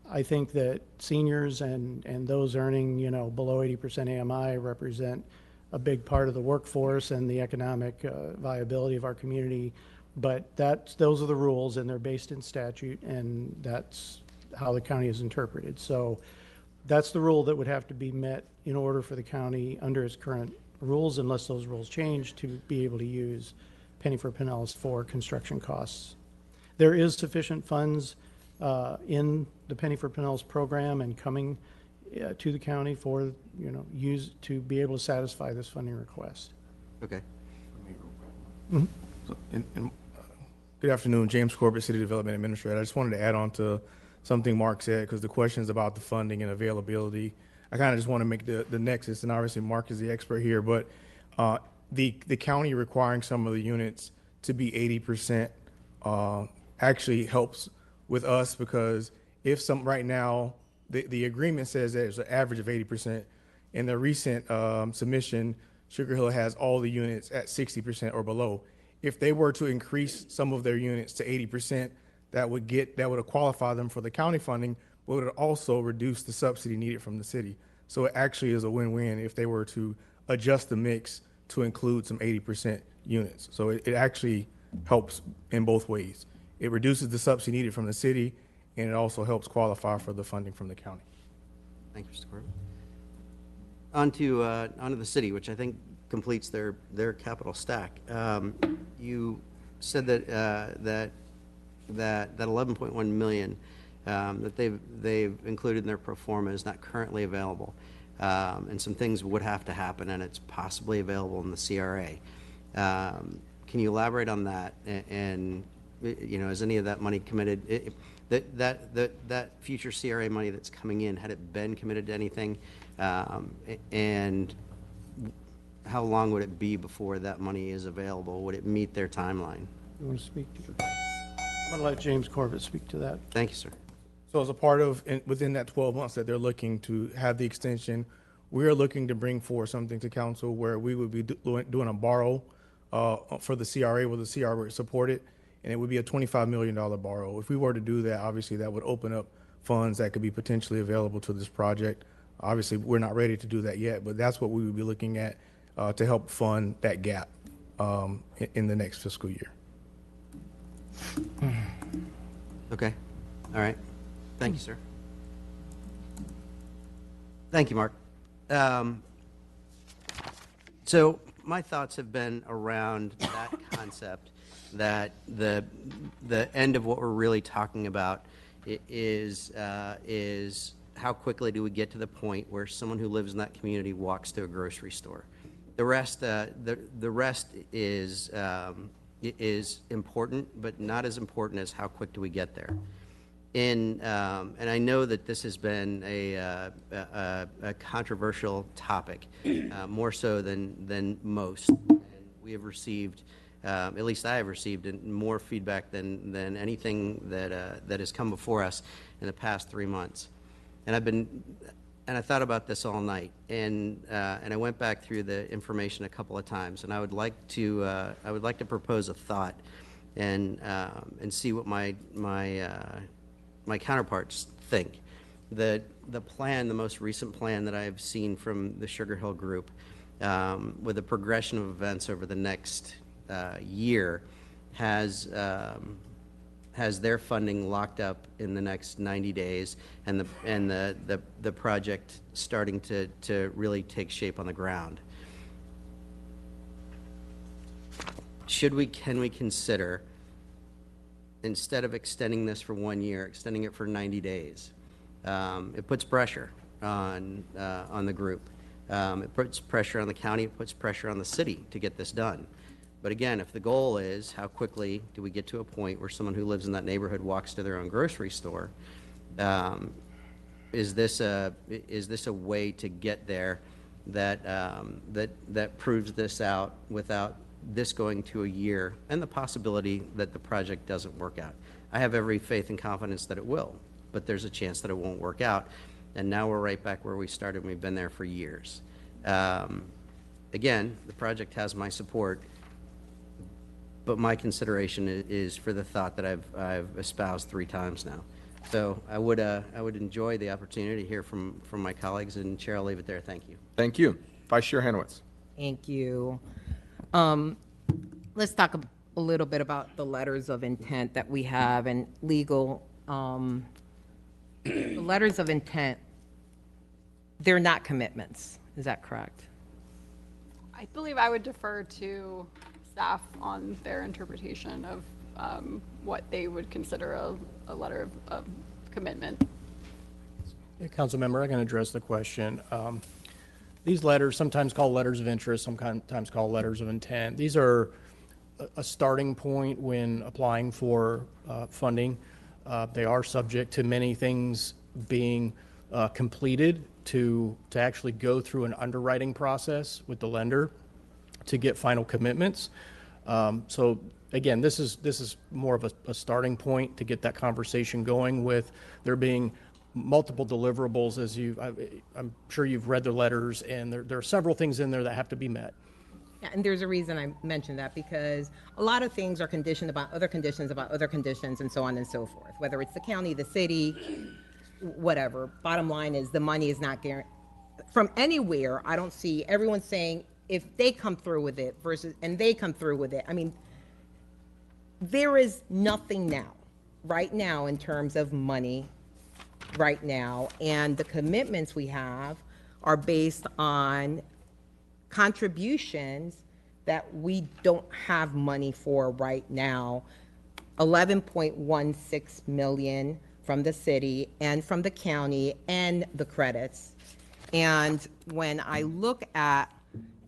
I think that seniors and those earning, below 80% AMI represent a big part of the workforce and the economic viability of our community. But those are the rules, and they're based in statute, and that's how the county is interpreted. So that's the rule that would have to be met in order for the county, under its current rules, unless those rules change, to be able to use Penny for Pinellas for construction costs. There is sufficient funds in the Penny for Pinellas program and coming to the county for, use to be able to satisfy this funding request. Okay. Good afternoon, James Corbett, City Development Administrator. I just wanted to add on to something Mark said, because the questions about the funding and availability, I kind of just want to make the nexus, and obviously Mark is the expert here, but the county requiring some of the units to be 80% actually helps with us, because if right now, the agreement says that there's an average of 80%. In the recent submission, Sugar Hill has all the units at 60% or below. If they were to increase some of their units to 80%, that would qualify them for the county funding, but would also reduce the subsidy needed from the city. So it actually is a win-win if they were to adjust the mix to include some 80% units. So it actually helps in both ways. It reduces the subsidy needed from the city, and it also helps qualify for the funding from the county. Thank you, Mr. Corbett. On to the city, which I think completes their capital stack. You said that that 11.1 million that they've included in their pro forma is not currently available, and some things would have to happen, and it's possibly available in the CRA. Can you elaborate on that? And is any of that money committed? That future CRA money that's coming in, had it been committed to anything? And how long would it be before that money is available? Would it meet their timeline? You want to speak to that? I'm going to let James Corbett speak to that. Thank you, sir. So as a part of, within that 12 months that they're looking to have the extension, we are looking to bring forward something to council where we would be doing a borrow for the CRA, where the CRA would support it, and it would be a $25 million borrow. If we were to do that, obviously that would open up funds that could be potentially available to this project. Obviously, we're not ready to do that yet, but that's what we would be looking at to help fund that gap in the next fiscal year. Okay. All right. Thank you, sir. Thank you, Mark. So my thoughts have been around that concept, that the end of what we're really talking about is how quickly do we get to the point where someone who lives in that community walks to a grocery store. The rest is important, but not as important as how quick do we get there. And I know that this has been a controversial topic, more so than most. And we have received, at least I have received, more feedback than anything that has come before us in the past 3 months. And I thought about this all night, and I went back through the information a couple of times, and I would like to propose a thought, and see what my counterparts think. The most recent plan that I've seen from the Sugar Hill Group with a progression of events over the next year, has their funding locked up in the next 90 days, and the project starting to really take shape on the ground. Can we consider, instead of extending this for 1 year, extending it for 90 days? It puts pressure on the group. It puts pressure on the county, it puts pressure on the city to get this done. But again, if the goal is how quickly do we get to a point where someone who lives in that neighborhood walks to their own grocery store, is this a way to get there that proves this out without this going to a year and the possibility that the project doesn't work out? I have every faith and confidence that it will, but there's a chance that it won't work out. And now we're right back where we started, and we've been there for years. Again, the project has my support, but my consideration is for the thought that I've espoused 3 times now. So I would enjoy the opportunity to hear from my colleagues, and Chair, I'll leave it there. Thank you. Thank you. Vice Chair Hanowitz. Thank you. Let's talk a little bit about the letters of intent that we have and legal. The letters of intent, they're not commitments. Is that correct? I believe I would defer to staff on their interpretation of what they would consider a letter of commitment. Yeah, Council member, I can address the question. These letters, sometimes called letters of interest, sometimes called letters of intent. These are a starting point when applying for funding. They are subject to many things being completed to actually go through an underwriting process with the lender to get final commitments. So again, this is more of a starting point to get that conversation going, with there being multiple deliverables. As I'm sure you've read the letters, and there are several things in there that have to be met. Yeah, and there's a reason I mentioned that, because a lot of things are conditioned about other conditions, and so on and so forth, whether it's the county, the city, whatever. Bottom line is the money is not guaranteed. From anywhere, I don't see everyone saying if they come through with it versus, and they come through with it. I mean, there is nothing now, right now, in terms of money right now, and the commitments we have are based on contributions that we don't have money for right now. 11.16 million from the city and from the county and the credits. And when I look at,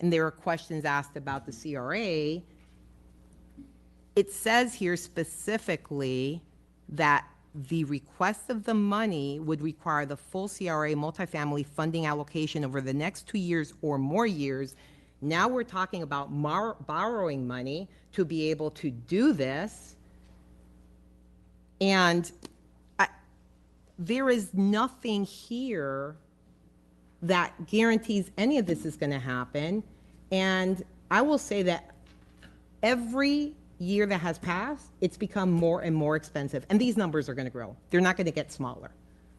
and there are questions asked about the CRA, it says here specifically that the request of the money would require the full CRA multifamily funding allocation over the next 2 years or more years. Now we're talking about borrowing money to be able to do this. And there is nothing here that guarantees any of this is going to happen. And I will say that every year that has passed, it's become more and more expensive. And these numbers are going to grow. They're not going to get smaller.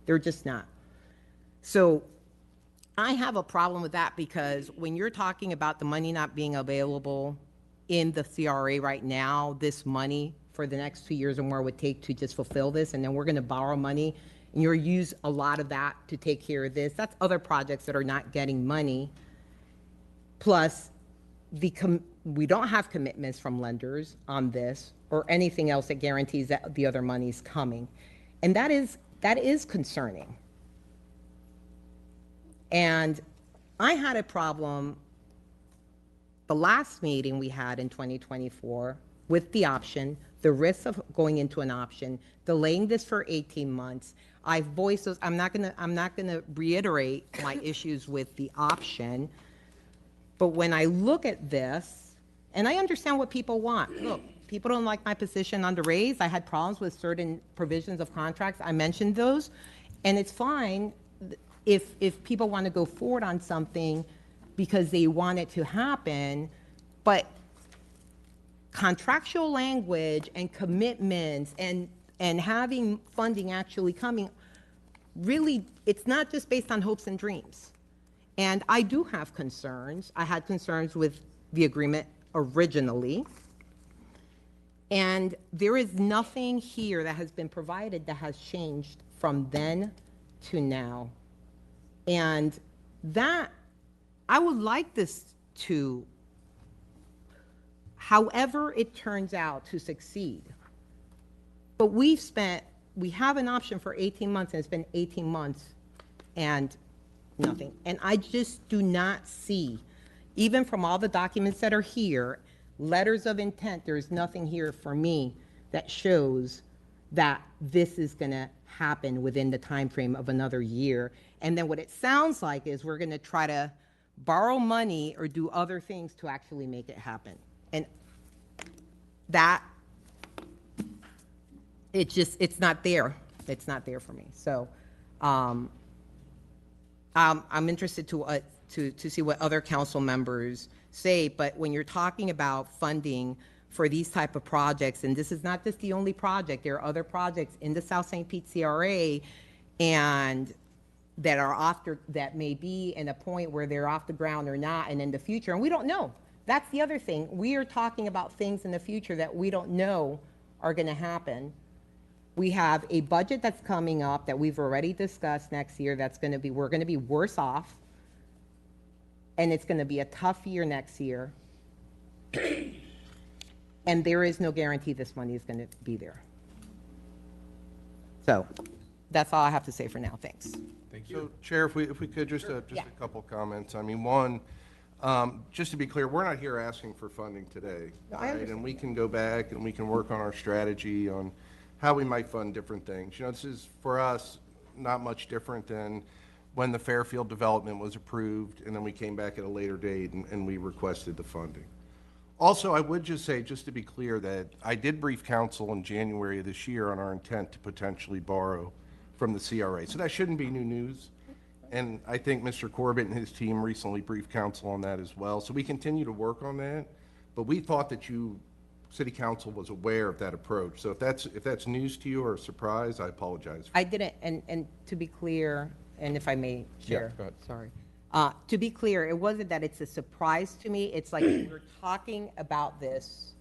They're just not. So I have a problem with that, because when you're talking about the money not being available in the CRA right now, this money for the next 2 years or more would take to just fulfill this, and then we're going to borrow money, and you'll use a lot of that to take care of this. That's other projects that are not getting money. Plus, we don't have commitments from lenders on this or anything else that guarantees that the other money's coming. And that is concerning. And I had a problem the last meeting we had in 2024 with the option, the risk of going into an option, delaying this for 18 months. I've voiced those. I'm not gonna reiterate my issues with the option. But when I look at this, and I understand what people want. Look, people don't like my position on the raise. I had problems with certain provisions of contracts. I mentioned those. And it's fine if people want to go forward on something because they want it to happen. But contractual language and commitments and having funding actually coming, really, it's not just based on hopes and dreams. And I do have concerns. I had concerns with the agreement originally. And there is nothing here that has been provided that has changed from then to now. And that, I would like this to, however it turns out, to succeed. But we have an option for 18 months, and it's been 18 months and nothing. And I just do not see, even from all the documents that are here, letters of intent, there's nothing here for me that shows that this is gonna happen within the time frame of another year. And then what it sounds like is we're gonna try to borrow money or do other things to actually make it happen. And that, it's not there. It's not there for me. So I'm interested to see what other council members say, but when you're talking about funding for these type of projects, and this is not just the only project, there are other projects in the South St. Pete CRA and that may be in a point where they're off the ground or not, and in the future, and we don't know. That's the other thing. We are talking about things in the future that we don't know are gonna happen. We have a budget that's coming up that we've already discussed next year we're gonna be worse off, and it's gonna be a tough year next year. And there is no guarantee this money is gonna be there. So, that's all I have to say for now, thanks. Thank you. So, Chair, if we could, just a couple comments. I mean, one, just to be clear, we're not here asking for funding today. No, I right? understand. And we can go back and we can work on our strategy on how we might fund different things. You know, this is, for us, not much different than when the Fairfield development was approved, and then we came back at a later date and we requested the funding. Also, I would just say, just to be clear, that I did brief council in January of this year on our intent to potentially borrow from the CRA. So that shouldn't be new news. And I think Mr. Corbett and his team recently briefed council on that as well. So we continue to work on that. But we thought that City Council was aware of that approach. So if that's news to you or a surprise, I apologize. I didn't, and to be clear, and if I may share. go ahead. Sorry. To be clear, it wasn't that it's a surprise to me. It's like we were talking about this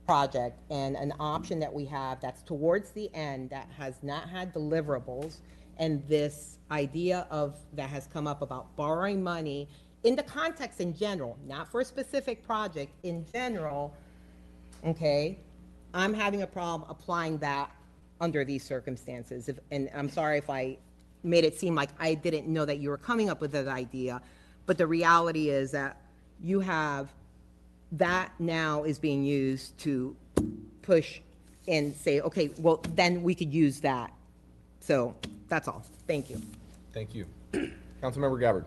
project and an option that we have that's towards the end that has not had deliverables, and this idea that has come up about borrowing money in the context in general, not for a specific project, in general, okay, I'm having a problem applying that under these circumstances. And I'm sorry if I made it seem like I didn't know that you were coming up with that idea, but the reality is that you have that now is being used to push and say, okay, well, then we could use that. So that's all. Thank you. Thank you. Councilmember Gabbard.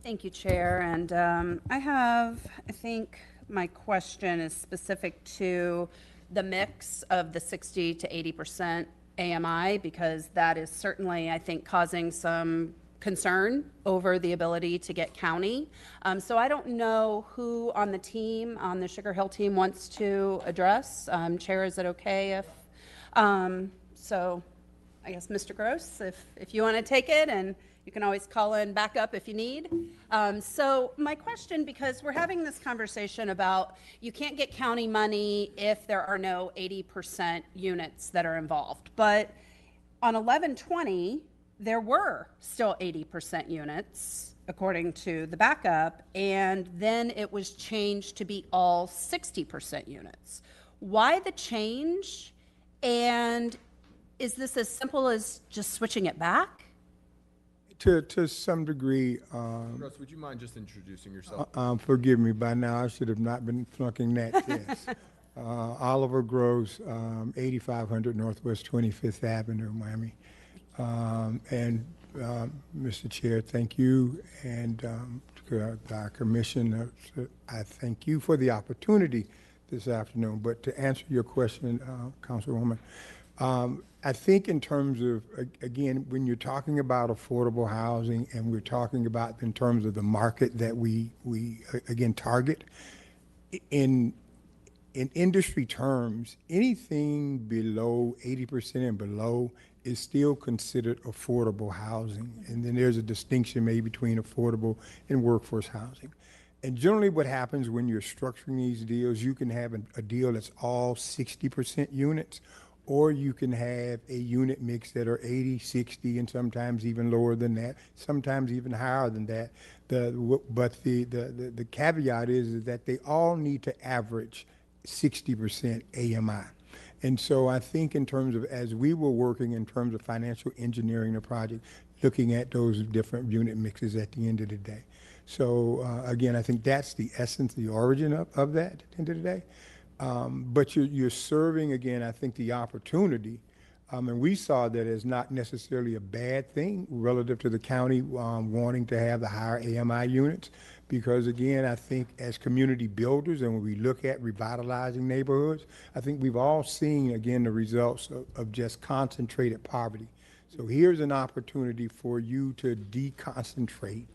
Thank you, Chair. And I think my question is specific to the mix of the 60 to 80% AMI, because that is certainly, I think, causing some concern over the ability to get county. So I don't know who on the team, on the Sugar Hill team, wants to address. Chair, is it okay if, so I guess Mr. Gross, if you want to take it, and you can always call in back up if you need. So my question, because we're having this conversation about you can't get county money if there are no 80% units that are involved. But on 1120, there were still 80% units, according to the backup, and then it was changed to be all 60% units. Why the change? And is this as simple as just switching it back? To some degree. Gross, would you mind just introducing yourself? Forgive me, by now I should have not been flunking that test. Oliver Gross, 8500 Northwest 25th Avenue, Miami. And Mr. Chair, thank you, and to our commission, I thank you for the opportunity this afternoon. But to answer your question, Councilwoman, I think in terms of, again, when you're talking about affordable housing and we're talking about in terms of the market that we again target, in industry terms, anything below 80% and below is still considered affordable housing. And then there's a distinction made between affordable and workforce housing. And generally what happens when you're structuring these deals, you can have a deal that's all 60% units, or you can have a unit mix that are 80, 60, and sometimes even lower than that, sometimes even higher than that. But the caveat is that they all need to average 60% AMI. And so I think in terms of, as we were working in terms of financial engineering the project, looking at those different unit mixes at the end of the day. So again, I think that's the essence, the origin of that at the end of the day. But you're serving, again, I think, the opportunity, and we saw that as not necessarily a bad thing relative to the county wanting to have the higher AMI units, because again, I think as community builders, and when we look at revitalizing neighborhoods, I think we've all seen, again, the results of just concentrated poverty. So here's an opportunity for you to deconcentrate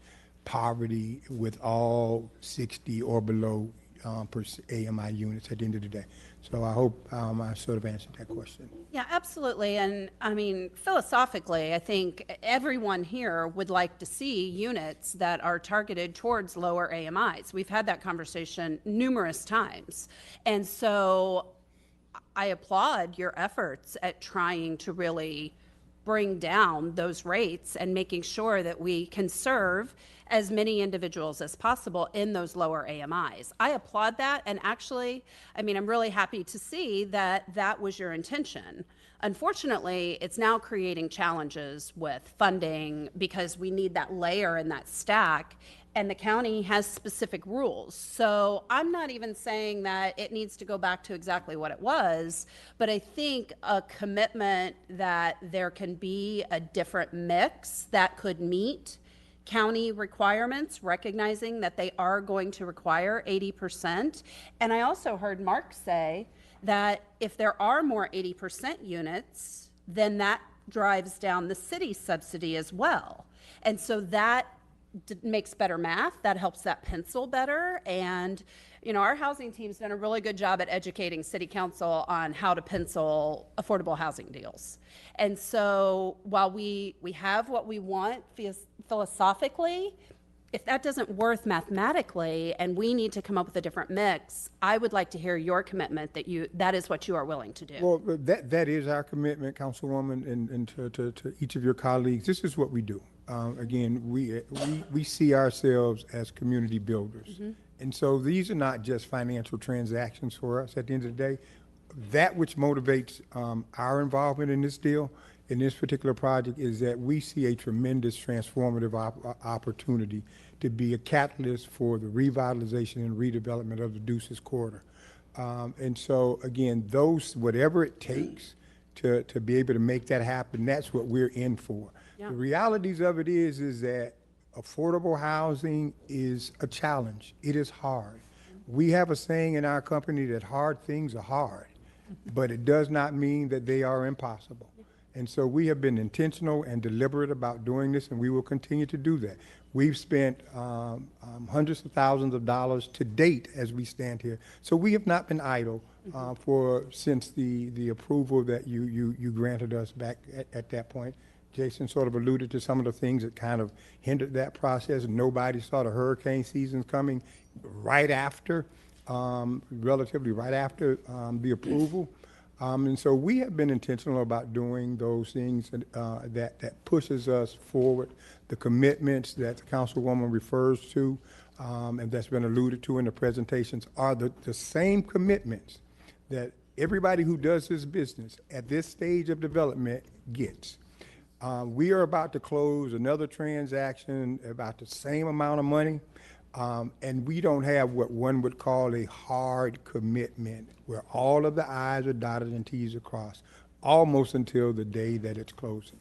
poverty with all 60 or below per AMI units at the end of the day. So I hope I sort of answered that question. Yeah, absolutely. And I mean, philosophically, I think everyone here would like to see units that are targeted towards lower AMIs. We've had that conversation numerous times. And so I applaud your efforts at trying to really bring down those rates and making sure that we can serve as many individuals as possible in those lower AMIs. I applaud that, and actually, I mean, I'm really happy to see that that was your intention. Unfortunately, it's now creating challenges with funding because we need that layer and that stack, and the county has specific rules. So I'm not even saying that it needs to go back to exactly what it was, but I think a commitment that there can be a different mix that could meet county requirements, recognizing that they are going to require 80%. And I also heard Mark say that if there are more 80% units, then that drives down the city subsidy as well. And so that makes better math, that helps that pencil better. And you know, our housing team's done a really good job at educating city council on how to pencil affordable housing deals. And so while we have what we want philosophically, if that doesn't work mathematically and we need to come up with a different mix, I would like to hear your commitment that that is what you are willing to do. Well, that is our commitment, Councilwoman, and to each of your colleagues. This is what we do. Again, we see ourselves as community builders. Mm-hmm. And so these are not just financial transactions for us at the end of the day. That which motivates our involvement in this deal, in this particular project, is that we see a tremendous transformative opportunity to be a catalyst for the revitalization and redevelopment of the Deuces corridor. And so, again, whatever it takes to be able to make that happen, that's what we're in for. Yeah. The realities of it is that affordable housing is a challenge. It is hard. We have a saying in our company that hard things are hard, but it does not mean that they are impossible. And so we have been intentional and deliberate about doing this, and we will continue to do that. We've spent hundreds of thousands of dollars to date as we stand here. So we have not been idle since the approval that you granted us back at that point. Jason sort of alluded to some of the things that kind of hindered that process. Nobody saw the hurricane seasons coming right after, relatively right after the approval. And so we have been intentional about doing those things that pushes us forward. The commitments that the Councilwoman refers to and that's been alluded to in the presentations are the same commitments that everybody who does this business at this stage of development gets. We are about to close another transaction about the same amount of money, and we don't have what one would call a hard commitment where all of the I's are dotted and T's are crossed, almost until the day that it's closing.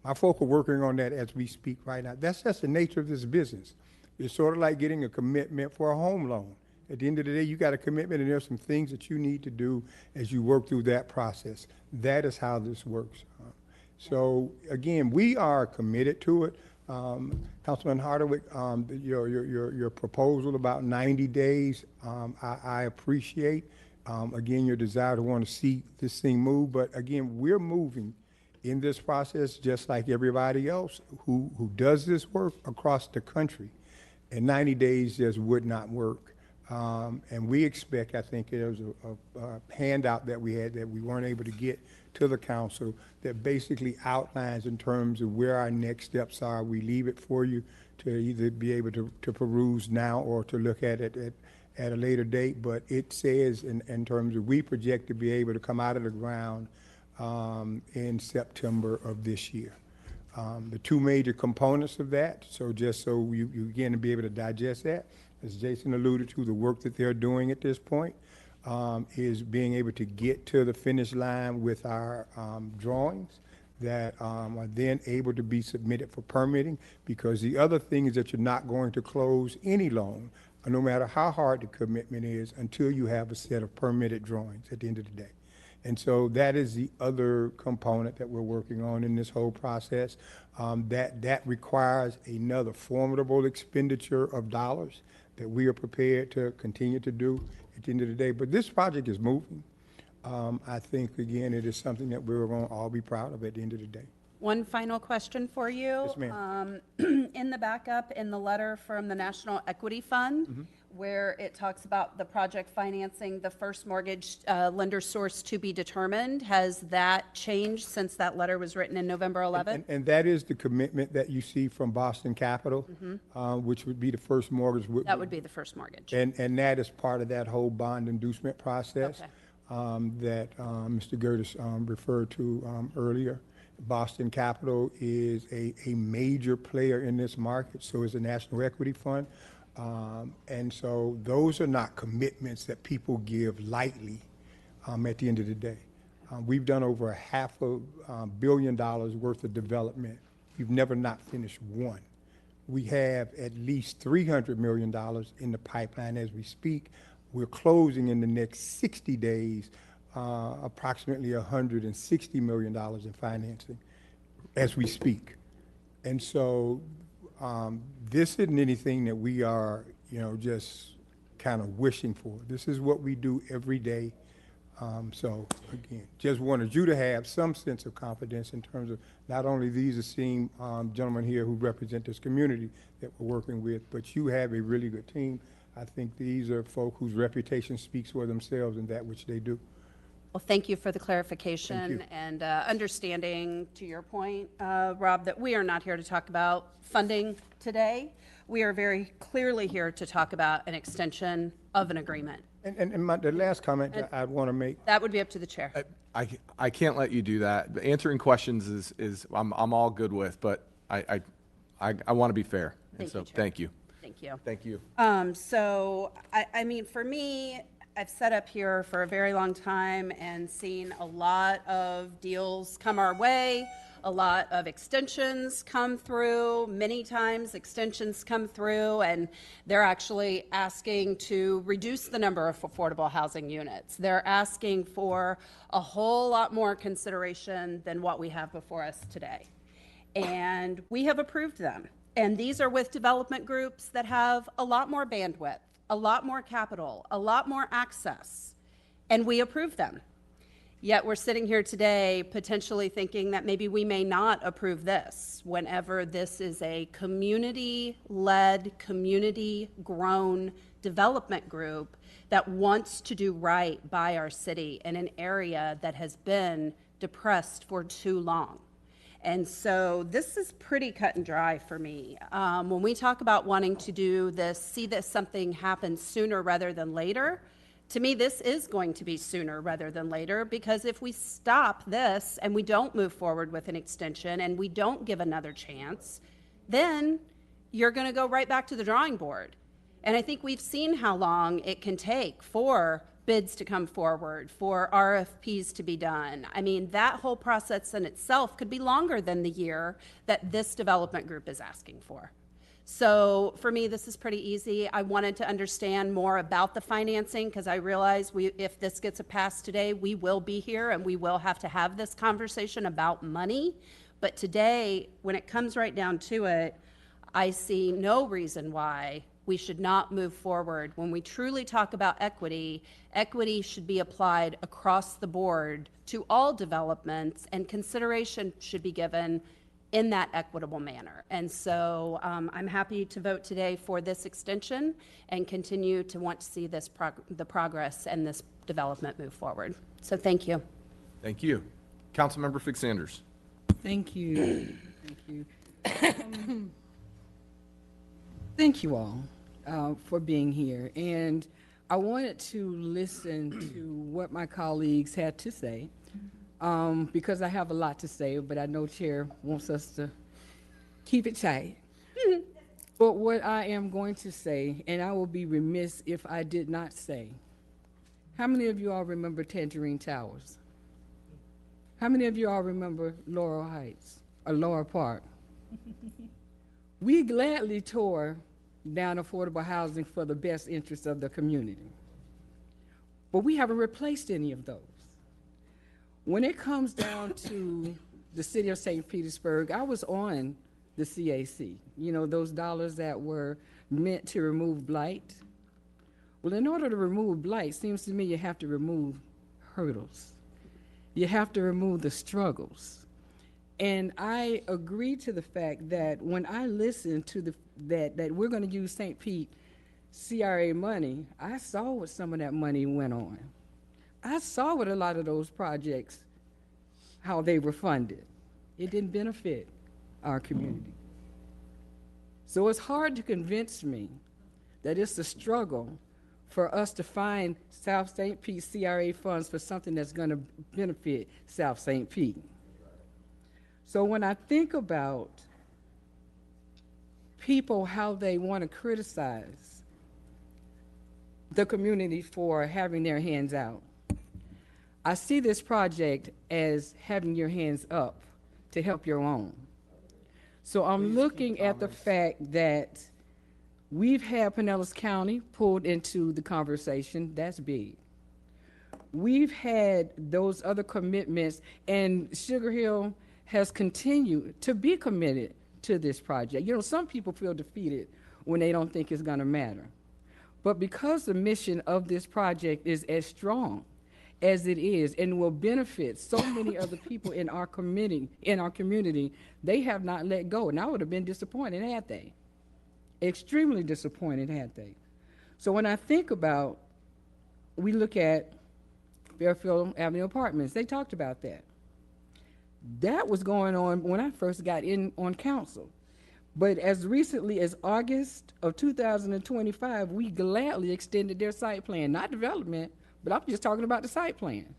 My folk are working on that as we speak right now. That's just the nature of this business. It's sort of like getting a commitment for a home loan. At the end of the day, you got a commitment, and there's some things that you need to do as you work through that process. That is how this works. So again, we are committed to it. Councilman Hardwick, your proposal about 90 days, I appreciate. Again, your desire to want to see this thing move, but again, we're moving in this process, just like everybody else who does this work across the country. And 90 days just would not work. And we expect, I think there was a handout that we had that we weren't able to get to the council that basically outlines in terms of where our next steps are. We leave it for you to either be able to peruse now or to look at it at a later date. But it says in terms of we project to be able to come out of the ground in September of this year. The two major components of that, so just so you again to be able to digest that, as Jason alluded to, the work that they're doing at this point is being able to get to the finish line with our drawings that are then able to be submitted for permitting, because the other thing is that you're not going to close any loan, no matter how hard the commitment is, until you have a set of permitted drawings at the end of the day. And so that is the other component that we're working on in this whole process. That requires another formidable expenditure of dollars that we are prepared to continue to do at the end of the day. But this project is moving. I think, again, it is something that we're going to all be proud of at the end of the day. One final question for you. Yes, ma'am. In the backup, in the letter from the National Equity Fund, where it talks about the project financing, the first mortgage lender source to be determined, has that changed since that letter was written in November 11th? And that is the commitment that you see from Boston Capital, which would be the first mortgage. That would be the first mortgage. And that is part of that whole bond inducement process that Mr. Gertis referred to earlier. Boston Capital is a major player in this market, so is the National Equity Fund. And so those are not commitments that people give lightly at the end of the day. We've done over $500 million worth of development. We've never not finished one. We have at least $300 million in the pipeline as we speak. We're closing in the next 60 days approximately $160 million in financing as we speak. And so this isn't anything that we are, just kind of wishing for. This is what we do every day. So again, just wanted you to have some sense of confidence in terms of not only these esteemed gentlemen here who represent this community that we're working with, but you have a really good team. I think these are folk whose reputation speaks for themselves in that which they do. Well, thank you for the clarification and understanding, to your point, Rob, that we are not here to talk about funding today. We are very clearly here to talk about an extension of an agreement. And the last comment I'd want to make. That would be up to the chair. I can't let you do that. Answering questions is I'm all good with, but I want to be fair. And so thank you. Thank you. Thank you. So, I mean, for me, I've sat up here for a very long time and seen a lot of deals come our way, a lot of extensions come through, many times extensions come through, and they're actually asking to reduce the number of affordable housing units. They're asking for a whole lot more consideration than what we have before us today. And we have approved them. And these are with development groups that have a lot more bandwidth, a lot more capital, a lot more access, and we approve them. Yet we're sitting here today potentially thinking that maybe we may not approve this whenever this is a community-led, community-grown development group that wants to do right by our city in an area that has been depressed for too long. And so this is pretty cut and dry for me. When we talk about wanting to do this, see that something happens sooner rather than later, to me, this is going to be sooner rather than later, because if we stop this and we don't move forward with an extension and we don't give another chance, then you're going to go right back to the drawing board. And I think we've seen how long it can take for bids to come forward, for RFPs to be done. I mean, that whole process in itself could be longer than the year that this development group is asking for. So for me, this is pretty easy. I wanted to understand more about the financing because I realize if this gets a pass today, we will be here and we will have to have this conversation about money. But today, when it comes right down to it, I see no reason why we should not move forward. When we truly talk about equity, equity should be applied across the board to all developments, and consideration should be given in that equitable manner. And so I'm happy to vote today for this extension and continue to want to see this the progress and this development move forward. So thank you. Thank you. Councilmember Fix Sanders. Thank you. Thank you. Thank you all for being here. And I wanted to listen to what my colleagues had to say, because I have a lot to say, but I know Chair wants us to keep it tight. But what I am going to say, and I will be remiss if I did not say, how many of you all remember Tangerine Towers? How many of you all remember Laurel Heights or Laurel Park? We gladly tore down affordable housing for the best interest of the community, but we haven't replaced any of those. When it comes down to the city of St. Petersburg, I was on the CAC, you know, those dollars that were meant to remove blight. Well, in order to remove blight, seems to me you have to remove hurdles. You have to remove the struggles. And I agree to the fact that when I listened to that we're going to use St. Pete CRA money, I saw what some of that money went on. I saw what a lot of those projects, how they were funded. It didn't benefit our community. So it's hard to convince me that it's a struggle for us to find South St. Pete CRA funds for something that's going to benefit South St. Pete. So when I think about people, how they want to criticize the community for having their hands out, I see this project as having your hands up to help your own. So I'm looking at the fact that we've had Pinellas County pulled into the conversation. That's big. We've had those other commitments, and Sugar Hill has continued to be committed to this project. You know, some people feel defeated when they don't think it's going to matter. But because the mission of this project is as strong as it is and will benefit so many other people in our community, they have not let go. And I would have been disappointed had they. Extremely disappointed had they. So when I think about, we look at Fairfield Avenue Apartments, they talked about that. That was going on when I first got in on council. But as recently as August of 2025, we gladly extended their site plan, not development, but I'm just talking about the site plan.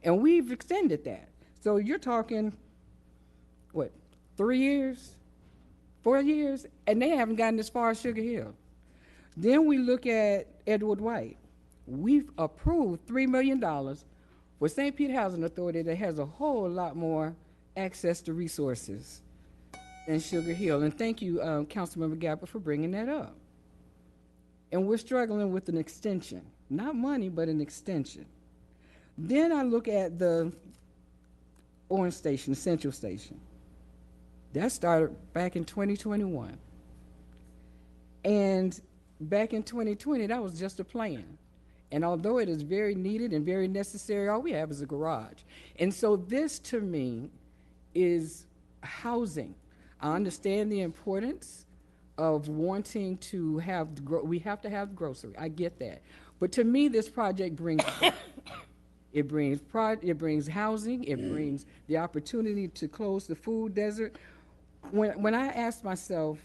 And we've extended that. So you're talking, what, 3 years, 4 years? And they haven't gotten as far as Sugar Hill. Then we look at Edward White. We've approved $3 million for St. Pete Housing Authority that has a whole lot more access to resources than Sugar Hill. And thank you, Councilmember Gapper, for bringing that up. And we're struggling with an extension. Not money, but an extension. Then I look at the Orange Station, Central Station. That started back in 2021. And back in 2020, that was just a plan. And although it is very needed and very necessary, all we have is a garage. And so this, to me, is housing. I understand the importance of wanting to have, we have to have grocery. I get that. But to me, this project brings it brings housing, it brings the opportunity to close the food desert. When I ask myself,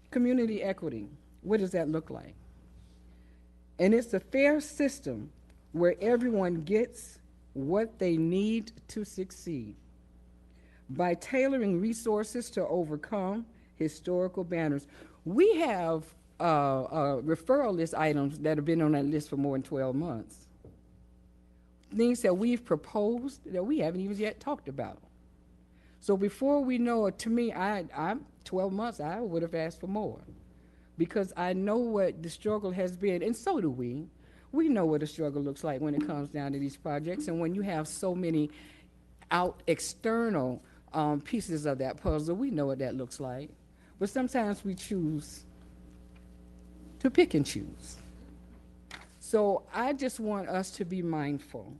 community equity, what does that look like? And it's a fair system where everyone gets what they need to succeed. By tailoring resources to overcome historical barriers. We have referral list items that have been on that list for more than 12 months. Things that we've proposed that we haven't even yet talked about. So before we know it, to me, I'm 12 months, I would have asked for more. Because I know what the struggle has been, and so do we. We know what a struggle looks like when it comes down to these projects, and when you have so many external pieces of that puzzle, we know what that looks like. but sometimes we choose to pick and choose. So I just want us to be mindful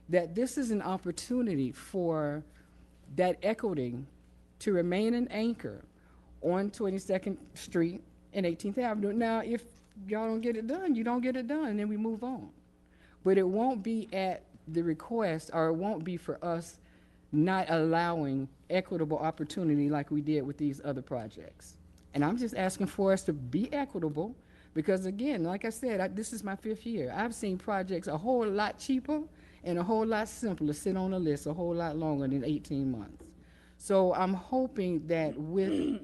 that this is an opportunity for that equity to remain an anchor on 22nd Street and 18th Avenue. Now, if y'all don't get it done, you don't get it done, and then we move on. But it won't be at the request, or it won't be for us not allowing equitable opportunity like we did with these other projects. And I'm just asking for us to be equitable, because again, like I said, this is my 5th year. I've seen projects a whole lot cheaper and a whole lot simpler sit on a list a whole lot longer than 18 months. So I'm hoping that with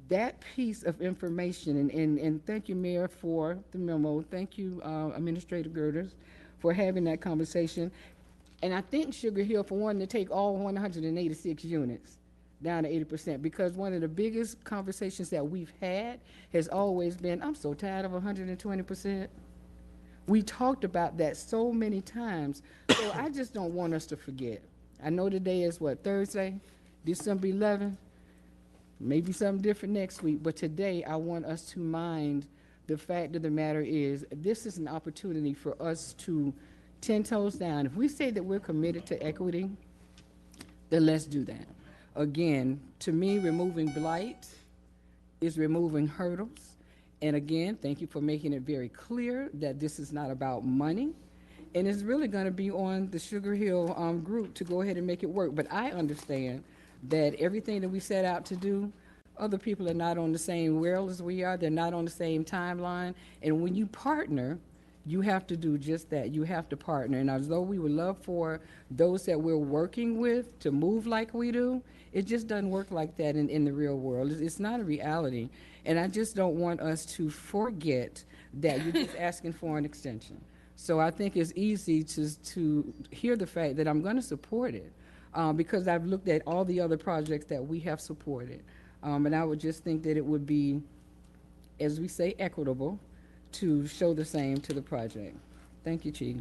that piece of information, and thank you, Mayor, for the memo. Thank you, Administrator Girders, for having that conversation. And I think Sugar Hill for wanting to take all 186 units down to 80%, because one of the biggest conversations that we've had has always been, I'm so tired of 120%. We talked about that so many times. So I just don't want us to forget. I know today is what, Thursday, December 11th? Maybe something different next week, but today I want us to mind the fact of the matter is this is an opportunity for us to 10 toes down. If we say that we're committed to equity, then let's do that. Again, to me, removing blight is removing hurdles. And again, thank you for making it very clear that this is not about money. And it's really going to be on the Sugar Hill group to go ahead and make it work. But I understand that everything that we set out to do, other people are not on the same rail as we are. They're not on the same timeline. And when you partner, you have to do just that. You have to partner. And although we would love for those that we're working with to move like we do, it just doesn't work like that in the real world. It's not a reality. And I just don't want us to forget that you're just asking for an extension. So I think it's easy to hear the fact that I'm going to support it because I've looked at all the other projects that we have supported. And I would just think that it would be, as we say, equitable to show the same to the project. Thank you, Chief.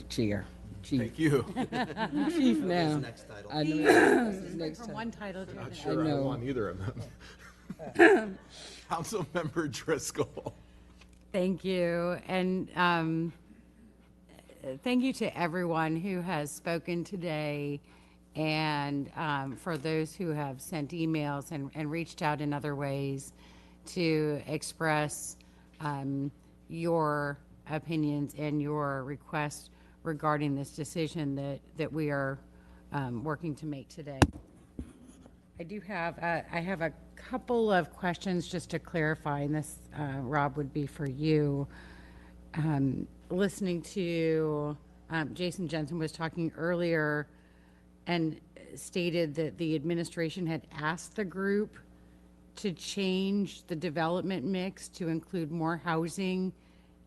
Chair. Chief. Thank you. Chief now. Next title. I know. This is Went next from time. one title to Not another. sure I know. want either of them. Councilmember Driscoll. Thank you. And thank you to everyone who has spoken today, and for those who have sent emails and reached out in other ways to express your opinions and your requests regarding this decision that we are working to make today. I have a couple of questions just to clarify, and this, Rob, would be for you. Listening to Jason Jensen was talking earlier and stated that the administration had asked the group to change the development mix to include more housing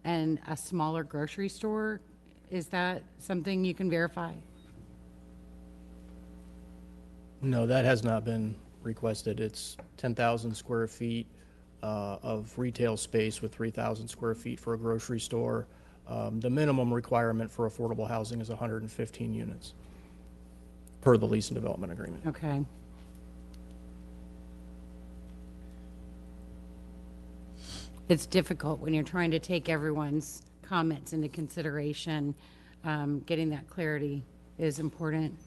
and a smaller grocery store. Is that something you can verify? No, that has not been requested. It's 10,000 square feet of retail space with 3,000 square feet for a grocery store. The minimum requirement for affordable housing is 115 units per the lease and development agreement. Okay. It's difficult when you're trying to take everyone's comments into consideration. Getting that clarity is important.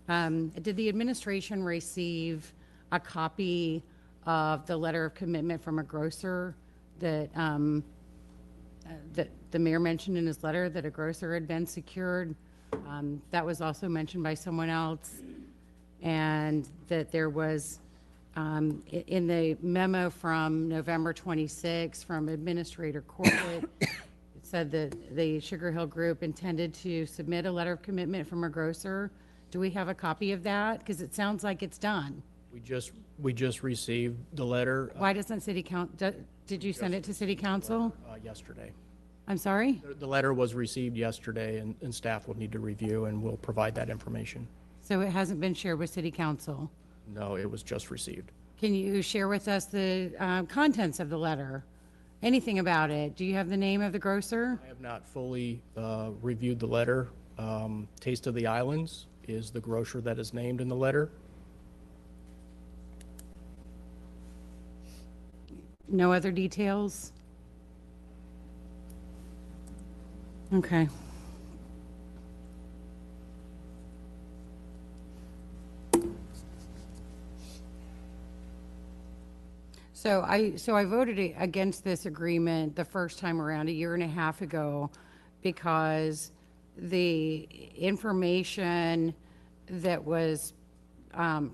Did the administration receive a copy of the letter of commitment from a grocer that the mayor mentioned in his letter, that a grocer had been secured? That was also mentioned by someone else, and that there was in the memo from November 26 from Administrator Corbett, it said that the Sugar Hill Group intended to submit a letter of commitment from a grocer. Do we have a copy of that? Because it sounds like it's done. We just received the letter Why doesn't City Council, did you send it to City Council? yesterday. I'm sorry? The letter was received yesterday, and staff will need to review, and we'll provide that information. So it hasn't been shared with City Council? No, it was just received. Can you share with us the contents of the letter? Anything about it? Do you have the name of the grocer? I have not fully reviewed the letter. Taste of the Islands is the grocer that is named in the letter. No other details? Okay. So I voted against this agreement the first time around a year and a half ago because the information that was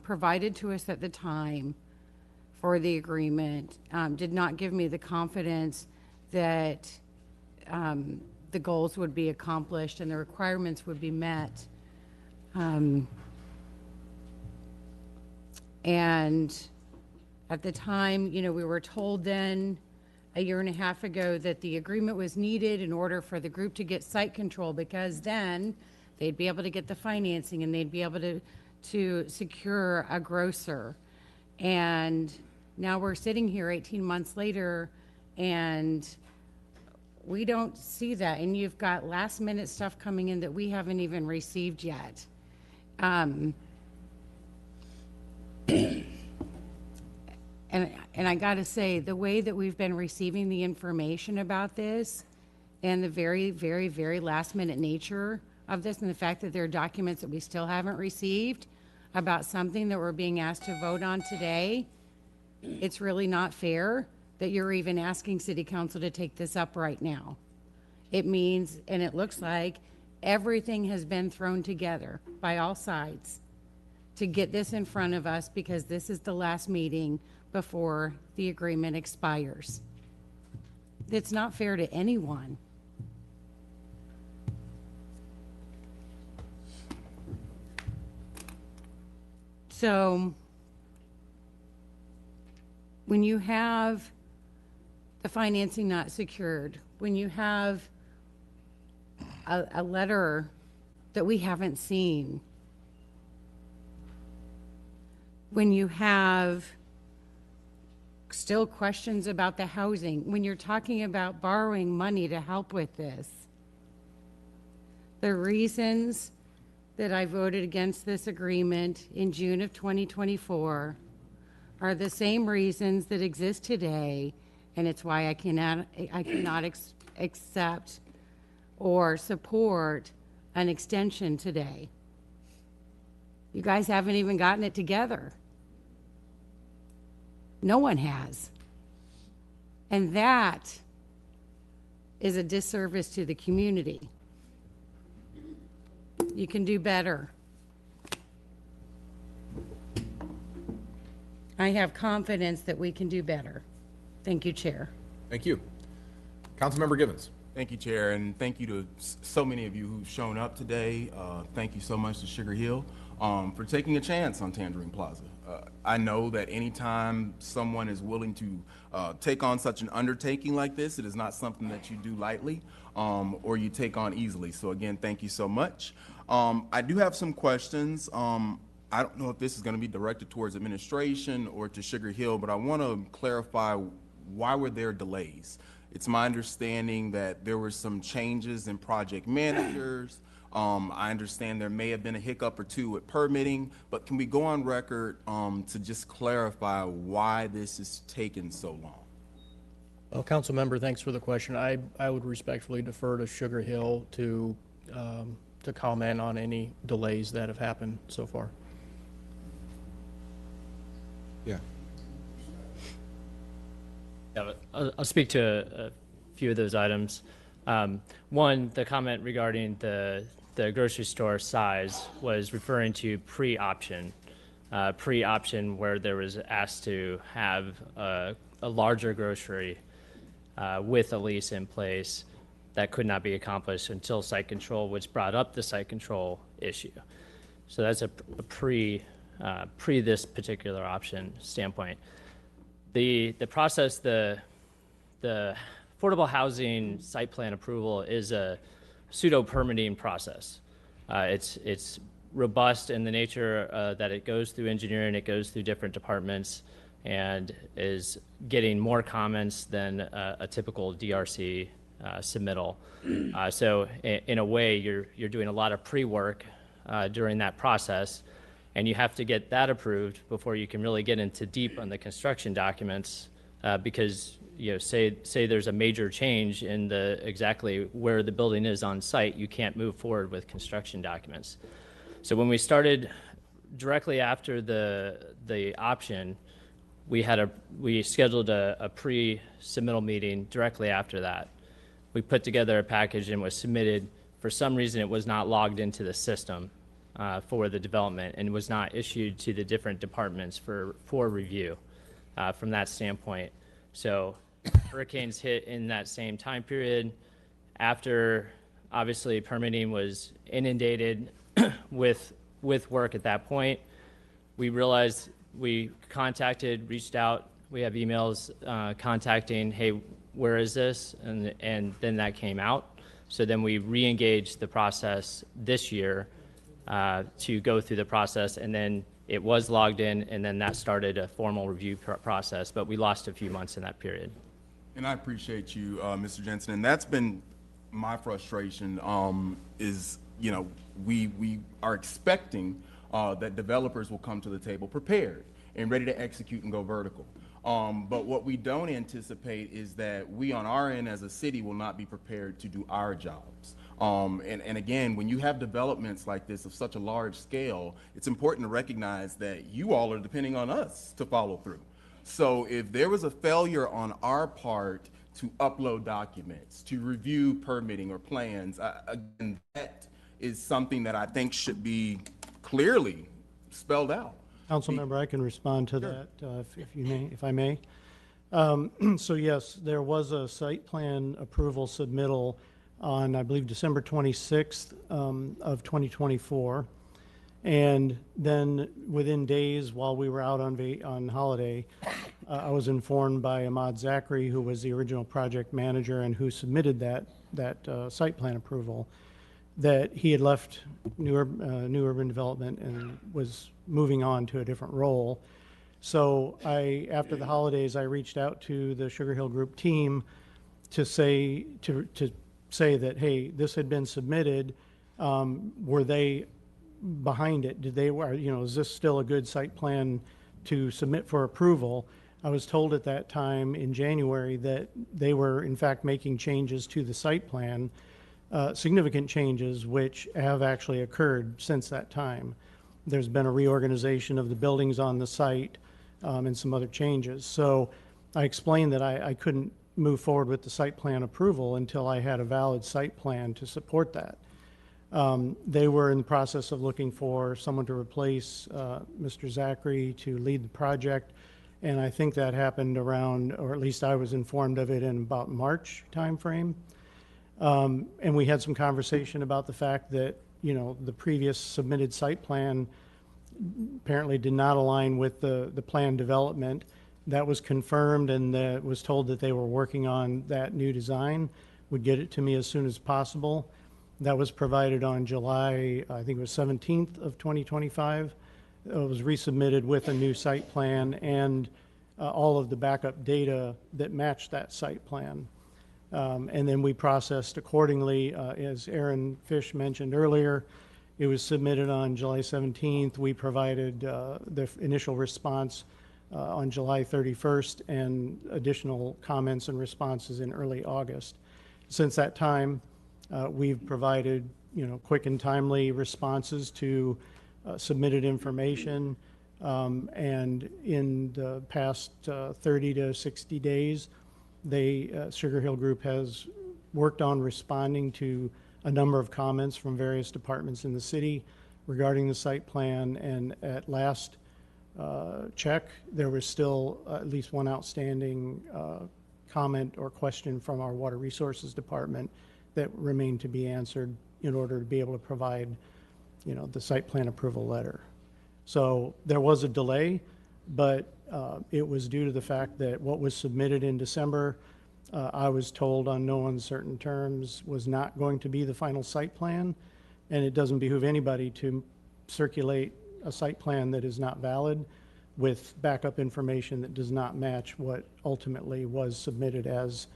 provided to us at the time for the agreement did not give me the confidence that the goals would be accomplished and the requirements would be met. And at the time, you know, we were told then a year and a half ago that the agreement was needed in order for the group to get site control, because then they'd be able to get the financing and they'd be able to secure a grocer. And now we're sitting here 18 months later and we don't see that. And you've got last minute stuff coming in that we haven't even received yet. And I got to say, the way that we've been receiving the information about this and the very, very, very last minute nature of this and the fact that there are documents that we still haven't received about something that we're being asked to vote on today, it's really not fair that you're even asking City Council to take this up right now. It means, and it looks like, everything has been thrown together by all sides to get this in front of us because this is the last meeting before the agreement expires. It's not fair to anyone. So when you have the financing not secured, when you have a letter that we haven't seen, when you have still questions about the housing, when you're talking about borrowing money to help with this, the reasons that I voted against this agreement in June of 2024 are the same reasons that exist today, and it's why I cannot accept or support an extension today. You guys haven't even gotten it together. No one has. And that is a disservice to the community. You can do better. I have confidence that we can do better. Thank you, Chair. Thank you. Councilmember Givens. Thank you, Chair, and thank you to so many of you who've shown up today. Thank you so much to Sugar Hill for taking a chance on Tangerine Plaza. I know that anytime someone is willing to take on such an undertaking like this, it is not something that you do lightly or you take on easily. So again, thank you so much. I do have some questions. I don't know if this is going to be directed towards administration or to Sugar Hill, but I want to clarify why were there delays. It's my understanding that there were some changes in project managers. I understand there may have been a hiccup or two with permitting, but can we go on record to just clarify why this is taking so long? Well, Council Member, thanks for the question. I would respectfully defer to Sugar Hill to comment on any delays that have happened so far. Yeah. Yeah, I'll speak to a few of those items. One, the comment regarding the grocery store size was referring to pre-option where there was asked to have a larger grocery with a lease in place that could not be accomplished until site control, which brought up the site control issue. So that's a pre this particular option standpoint. The process, the affordable housing site plan approval is a pseudo permitting process. It's robust in the nature that it goes through engineering, it goes through different departments, and is getting more comments than a typical DRC submittal. So in a way, you're doing a lot of pre-work during that process, and you have to get that approved before you can really get into deep on the construction documents because, say there's a major change in exactly where the building is on site, you can't move forward with construction documents. So when we started directly after the option, we scheduled a pre-submittal meeting directly after that. We put together a package and was submitted. For some reason, it was not logged into the system for the development and was not issued to the different departments for review from that standpoint. So hurricanes hit in that same time period. After, obviously, permitting was inundated with work at that point, we realized we reached out. We have emails contacting, hey, where is this? And then that came out. So then we re-engaged the process this year to go through the process, and then it was logged in, and then that started a formal review process, but we lost a few months in that period. And I appreciate you, Mr. Jensen, and that's been my frustration, is, we are expecting that developers will come to the table prepared and ready to execute and go vertical. But what we don't anticipate is that we on our end as a city will not be prepared to do our jobs. And again, when you have developments like this of such a large scale, it's important to recognize that you all are depending on us to follow through. So if there was a failure on our part to upload documents, to review permitting or plans, again, that is something that I think should be clearly spelled out. Councilmember, I can respond to that if I may. So yes, there was a site plan approval submittal on, I believe, December 26th of 2024. And then within days, while we were out on holiday, I was informed by Ahmad Zachary, who was the original project manager and who submitted that site plan approval, that he had left New Urban Development and was moving on to a different role. So after the holidays, I reached out to the Sugar Hill Group team to say that, hey, this had been submitted. Were they behind it? Is this still a good site plan to submit for approval? I was told at that time in January that they were in fact making changes to the site plan, significant changes which have actually occurred since that time. There's been a reorganization of the buildings on the site and some other changes. So I explained that I couldn't move forward with the site plan approval until I had a valid site plan to support that. They were in the process of looking for someone to replace Mr. Zachary to lead the project, and I think that happened around, or at least I was informed of it in about March timeframe. And we had some conversation about the fact that, the previous submitted site plan apparently did not align with the plan development. That was confirmed, and was told that they were working on that new design, would get it to me as soon as possible. That was provided on July, I think it was 17th of 2025. It was resubmitted with a new site plan and all of the backup data that matched that site plan. And then we processed accordingly. As Aaron Fish mentioned earlier, it was submitted on July 17th. We provided the initial response on July 31st and additional comments and responses in early August. Since that time, we've provided quick and timely responses to submitted information. And in the past 30 to 60 days, Sugar Hill Group has worked on responding to a number of comments from various departments in the city regarding the site plan. And at last check, there was still at least one outstanding comment or question from our Water Resources Department that remained to be answered in order to be able to provide, the site plan approval letter. So there was a delay, but it was due to the fact that what was submitted in December, I was told on no uncertain terms, was not going to be the final site plan, and it doesn't behoove anybody to circulate a site plan that is not valid with backup information that does not match what ultimately was submitted as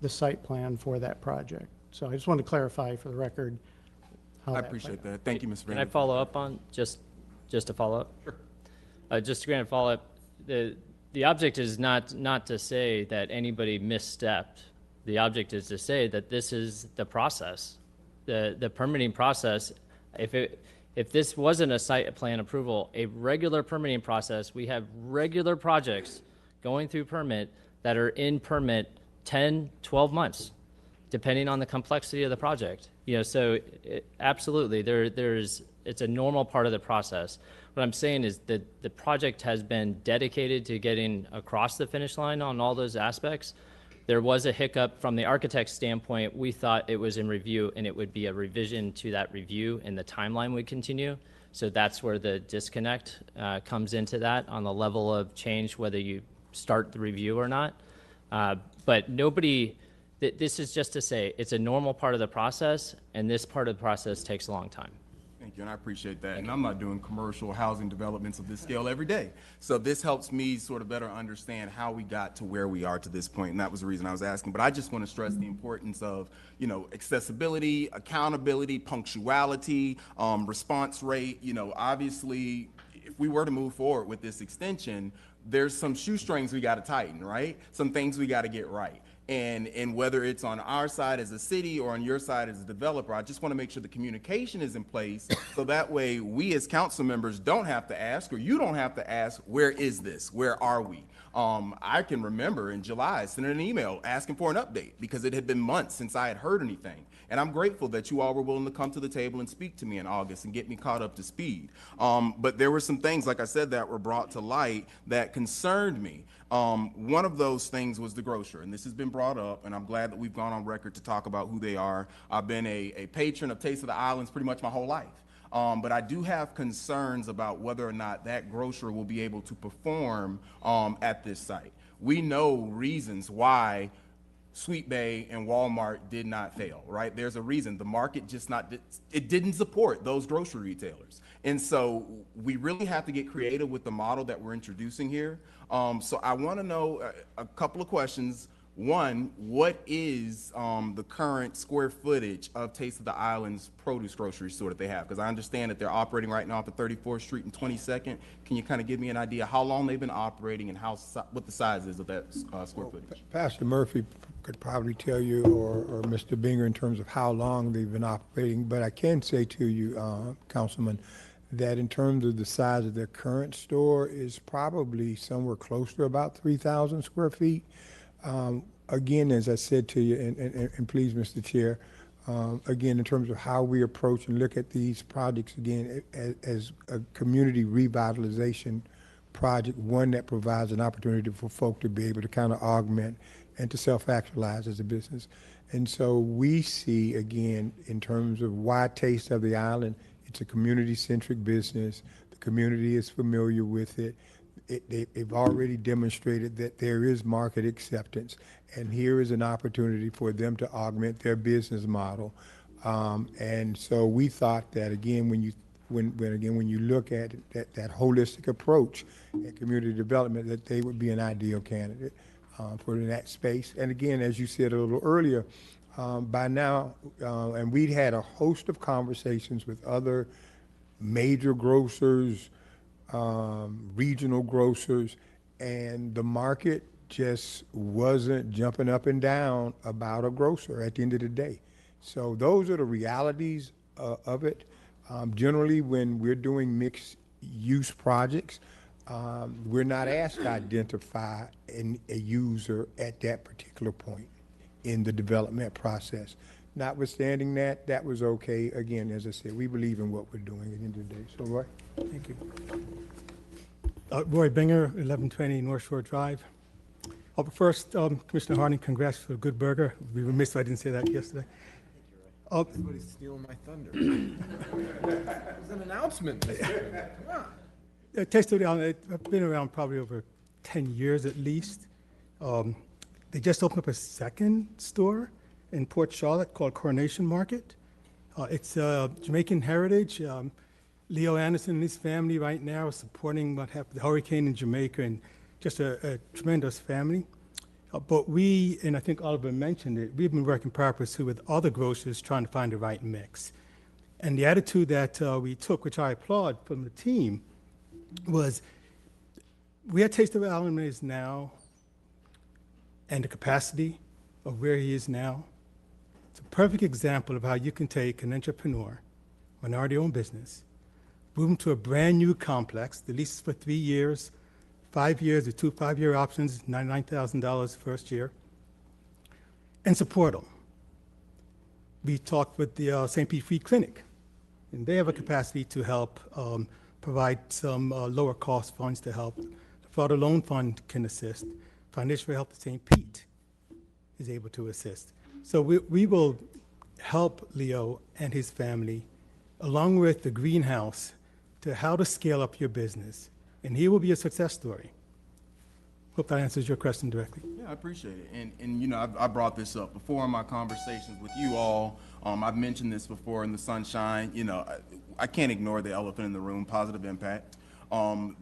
the site plan for that project. So I just wanted to clarify for the record how I that appreciate played out. that. Thank you, Mr. Can I Van. follow up on just to follow up? Sure. Just to grant a follow up, the object is not to say that anybody misstepped. The object is to say that this is the process, the permitting process. If this wasn't a site plan approval, a regular permitting process, we have regular projects going through permit that are in permit 10, 12 months, depending on the complexity of the project. So absolutely, it's a normal part of the process. What I'm saying is that the project has been dedicated to getting across the finish line on all those aspects. There was a hiccup from the architect's standpoint. We thought it was in review and it would be a revision to that review and the timeline would continue. So that's where the disconnect comes into that on the level of change, whether you start the review or not. But this is just to say it's a normal part of the process, and this part of the process takes a long time. Thank you, and I appreciate that. And I'm not doing commercial housing developments of this scale every day. So this helps me sort of better understand how we got to where we are to this point, and that was the reason I was asking. But I just want to stress the importance of, accessibility, accountability, punctuality, response rate. Obviously, if we were to move forward with this extension, there's some shoestrings we got to tighten, right? Some things we got to get right. And whether it's on our side as a city or on your side as a developer, I just want to make sure the communication is in place so that way we as council members don't have to ask, or you don't have to ask, where is this? Where are we? I can remember in July sending an email asking for an update because it had been months since I had heard anything. And I'm grateful that you all were willing to come to the table and speak to me in August and get me caught up to speed. But there were some things, like I said, that were brought to light that concerned me. One of those things was the grocer, and this has been brought up, and I'm glad that we've gone on record to talk about who they are. I've been a patron of Taste of the Islands pretty much my whole life. But I do have concerns about whether or not that grocer will be able to perform at this site. We know reasons why Sweet Bay and Walmart did not fail, right? There's a reason. The market it didn't support those grocery retailers. And so we really have to get creative with the model that we're introducing here. So I want to know a couple of questions. One, what is the current square footage of Taste of the Island's produce grocery store that they have? Because I understand that they're operating right now off of 34th Street and 22nd. Can you kind of give me an idea how long they've been operating and what the size is of that square footage? Pastor Murphy could probably tell you, or Mr. Binger, in terms of how long they've been operating. But I can say to you, Councilman, that in terms of the size of their current store is probably somewhere close to about 3,000 square feet. Again, as I said to you, and please, Mr. Chair, again, in terms of how we approach and look at these projects, again, as a community revitalization project, one that provides an opportunity for folk to be able to kind of augment and to self-actualize as a business. And so we see, again, in terms of why Taste of the Island, it's a community-centric business. The community is familiar with it. They've already demonstrated that there is market acceptance, and here is an opportunity for them to augment their business model. And so we thought that, again, when you look at that holistic approach at community development, that they would be an ideal candidate for that space. And again, as you said a little earlier, by now, and we'd had a host of conversations with other major grocers, regional grocers, and the market just wasn't jumping up and down about a grocer at the end of the day. So those are the realities of it. Generally, when we're doing mixed use projects, we're not asked to identify a user at that particular point in the development process. Notwithstanding that, that was okay. Again, as I said, we believe in what we're doing at the end of the day. So, Roy? Thank you. Roy Binger, 1120 North Shore Drive. First, Commissioner Harding, congrats for a good burger. We were remiss if I didn't say that yesterday. Everybody's stealing my thunder. It was an announcement. Come on. Taste of the Island, I've been around probably over 10 years at least. They just opened up a second store in Port Charlotte called Coronation Market. It's Jamaican heritage. Leo Anderson and his family right now are supporting what happened, the hurricane in Jamaica, and just a tremendous family. But we, and I think Oliver mentioned it, we've been working purposely with other grocers trying to find the right mix. And the attitude that we took, which I applaud from the team, was where Taste of Allen is now and the capacity of where he is now, it's a perfect example of how you can take an entrepreneur, minority-owned business, move them to a brand-new complex. The lease is for 3 years, 5 years, with 2 5-year options, $99,000 first year, and support them. We talked with the St. Pete Free Clinic, and they have a capacity to help provide some lower cost funds to help. The Florida Loan Fund can assist. Foundation for Health of St. Pete is able to assist. So we will help Leo and his family, along with the greenhouse, to how to scale up your business. And he will be a success story. Hope that answers your question directly. Yeah, I appreciate it. And you know, I brought this up before in my conversations with you all. I've mentioned this before in the sunshine. You know, I can't ignore the elephant in the room, positive impact.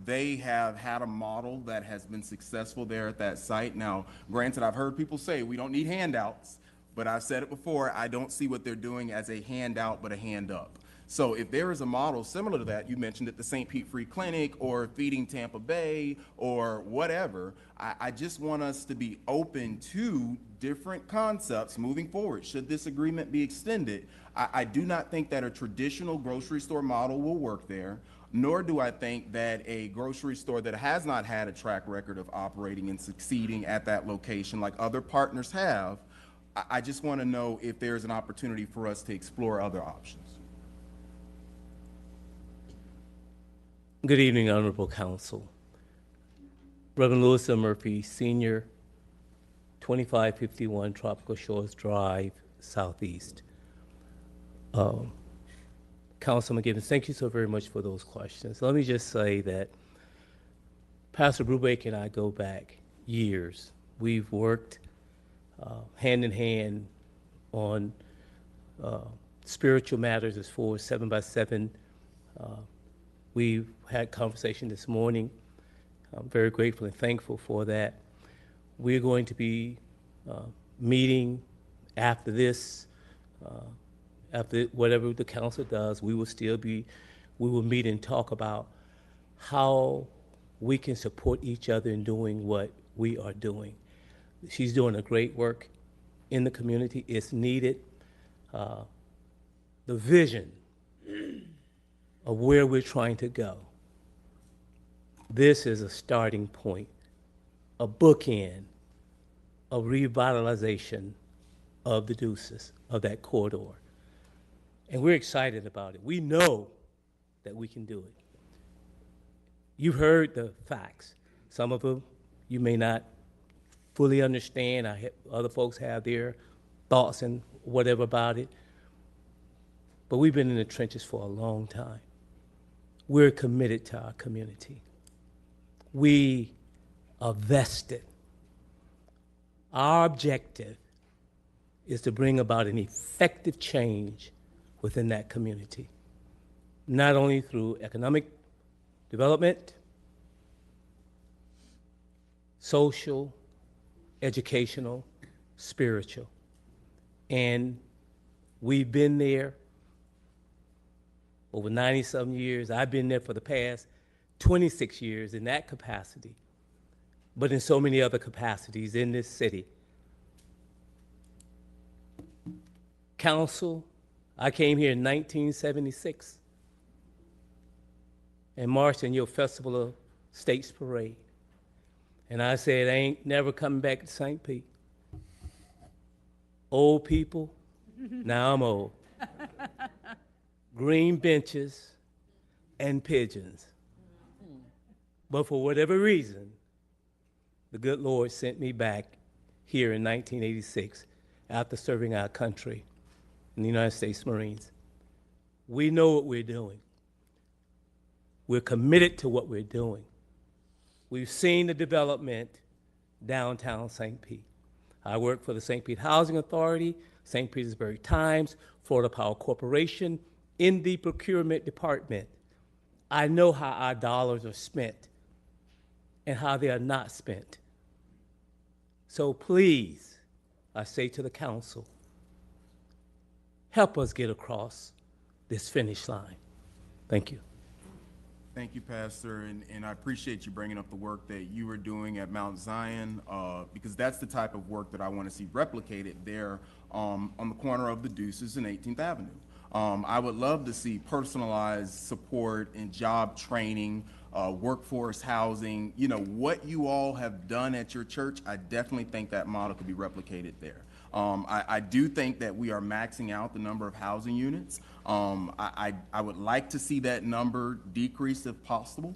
They have had a model that has been successful there at that site. Now, granted, I've heard people say we don't need handouts, but I've said it before, I don't see what they're doing as a handout, but a hand up. So if there is a model similar to that, you mentioned at the St. Pete Free Clinic or Feeding Tampa Bay or whatever, I just want us to be open to different concepts moving forward. Should this agreement be extended, I do not think that a traditional grocery store model will work there, nor do I think that a grocery store that has not had a track record of operating and succeeding at that location like other partners have, I just want to know if there's an opportunity for us to explore other options. Good evening, Honorable Council. Reverend Louis M. Murphy, Senior, 2551 Tropical Shores Drive, Southeast. Councilman Gibbons, thank you so very much for those questions. Let me just say that Pastor Brubaker and I go back years. We've worked hand in hand on spiritual matters as far as 7 by 7. We've had conversation this morning. I'm very grateful and thankful for that. We're going to be meeting after this, after whatever the council does. We will meet and talk about how we can support each other in doing what we are doing. She's doing a great work in the community. It's needed. The vision of where we're trying to go. This is a starting point, a bookend, a revitalization of the Deuces, of that corridor. And we're excited about it. We know that we can do it. You've heard the facts. Some of them you may not fully understand. Other folks have their thoughts and whatever about it. But we've been in the trenches for a long time. We're committed to our community. We are vested. Our objective is to bring about an effective change within that community, not only through economic development, social, educational, spiritual. And we've been there over 90-some years. I've been there for the past 26 years in that capacity, but in so many other capacities in this city. Council, I came here in 1976 and marched in your Festival of States Parade. And I said, I ain't never coming back to St. Pete. Old people, now I'm old. Green benches and pigeons. But for whatever reason, the good Lord sent me back here in 1986 after serving our country in the United States Marines. We know what we're doing. We're committed to what we're doing. We've seen the development downtown St. Pete. I work for the St. Pete Housing Authority, St. Petersburg Times, Florida Power Corporation, in the procurement department. I know how our dollars are spent and how they are not spent. So please, I say to the council, help us get across this finish line. Thank you. Thank you, Pastor, and I appreciate you bringing up the work that you were doing at Mount Zion, because that's the type of work that I want to see replicated there on the corner of the Deuces and 18th Avenue. I would love to see personalized support and job training, workforce housing. You know, what you all have done at your church, I definitely think that model could be replicated there. I do think that we are maxing out the number of housing units. I would like to see that number decrease if possible,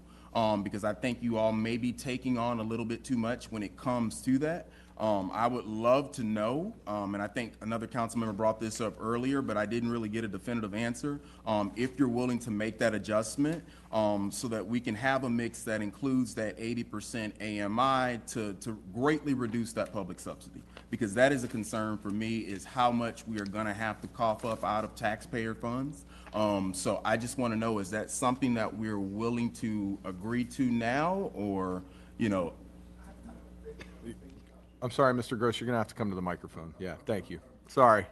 because I think you all may be taking on a little bit too much when it comes to that. I would love to know, and I think another council member brought this up earlier, but I didn't really get a definitive answer, if you're willing to make that adjustment, so that we can have a mix that includes that 80% AMI to greatly reduce that public subsidy. Because that is a concern for me, is how much we are gonna have to cough up out of taxpayer funds. So I just wanna know, is that something that we're willing to agree to now, or, you know? I'm sorry, Mr. Gross, you're gonna have to come to the microphone. Yeah, thank you. Sorry.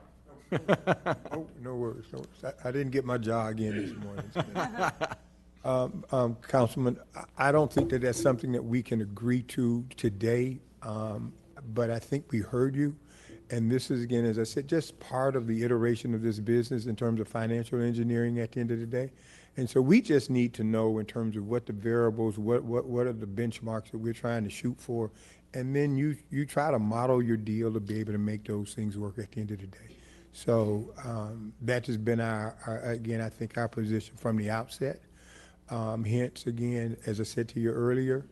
Oh, no worries, no worries. I didn't get my jog in this morning. Councilman, I don't think that that's something that we can agree to today, but I think we heard you. And this is, again, as I said, just part of the iteration of this business in terms of financial engineering at the end of the day. And so we just need to know in terms of what the variables, what are the benchmarks that we're trying to shoot for. And then you try to model your deal to be able to make those things work at the end of the day. So that has been our again, I think our position from the outset. Hence, again, as I said to you earlier,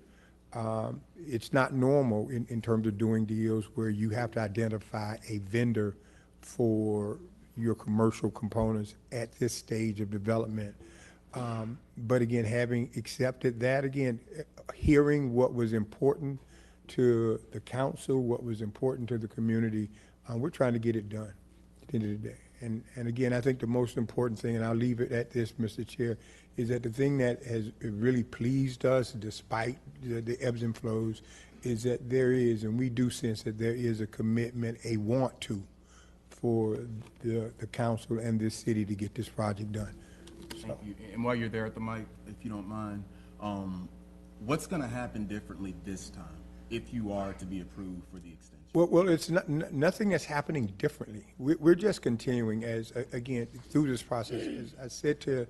it's not normal in terms of doing deals where you have to identify a vendor for your commercial components at this stage of development. But again, having accepted that, again, hearing what was important to the council, what was important to the community, we're trying to get it done at the end of the day. And again, I think the most important thing, and I'll leave it at this, Mr. Chair, is that the thing that has really pleased us, despite the ebbs and flows, is that there is, and we do sense that there is a commitment, a want to, for the council and this city to get this project done. Thank you. And while you're there at the mic, if you don't mind, what's going to happen differently this time if you are to be approved for the extension? Well, it's nothing that's happening differently. We're just continuing as, again, through this process. As I said to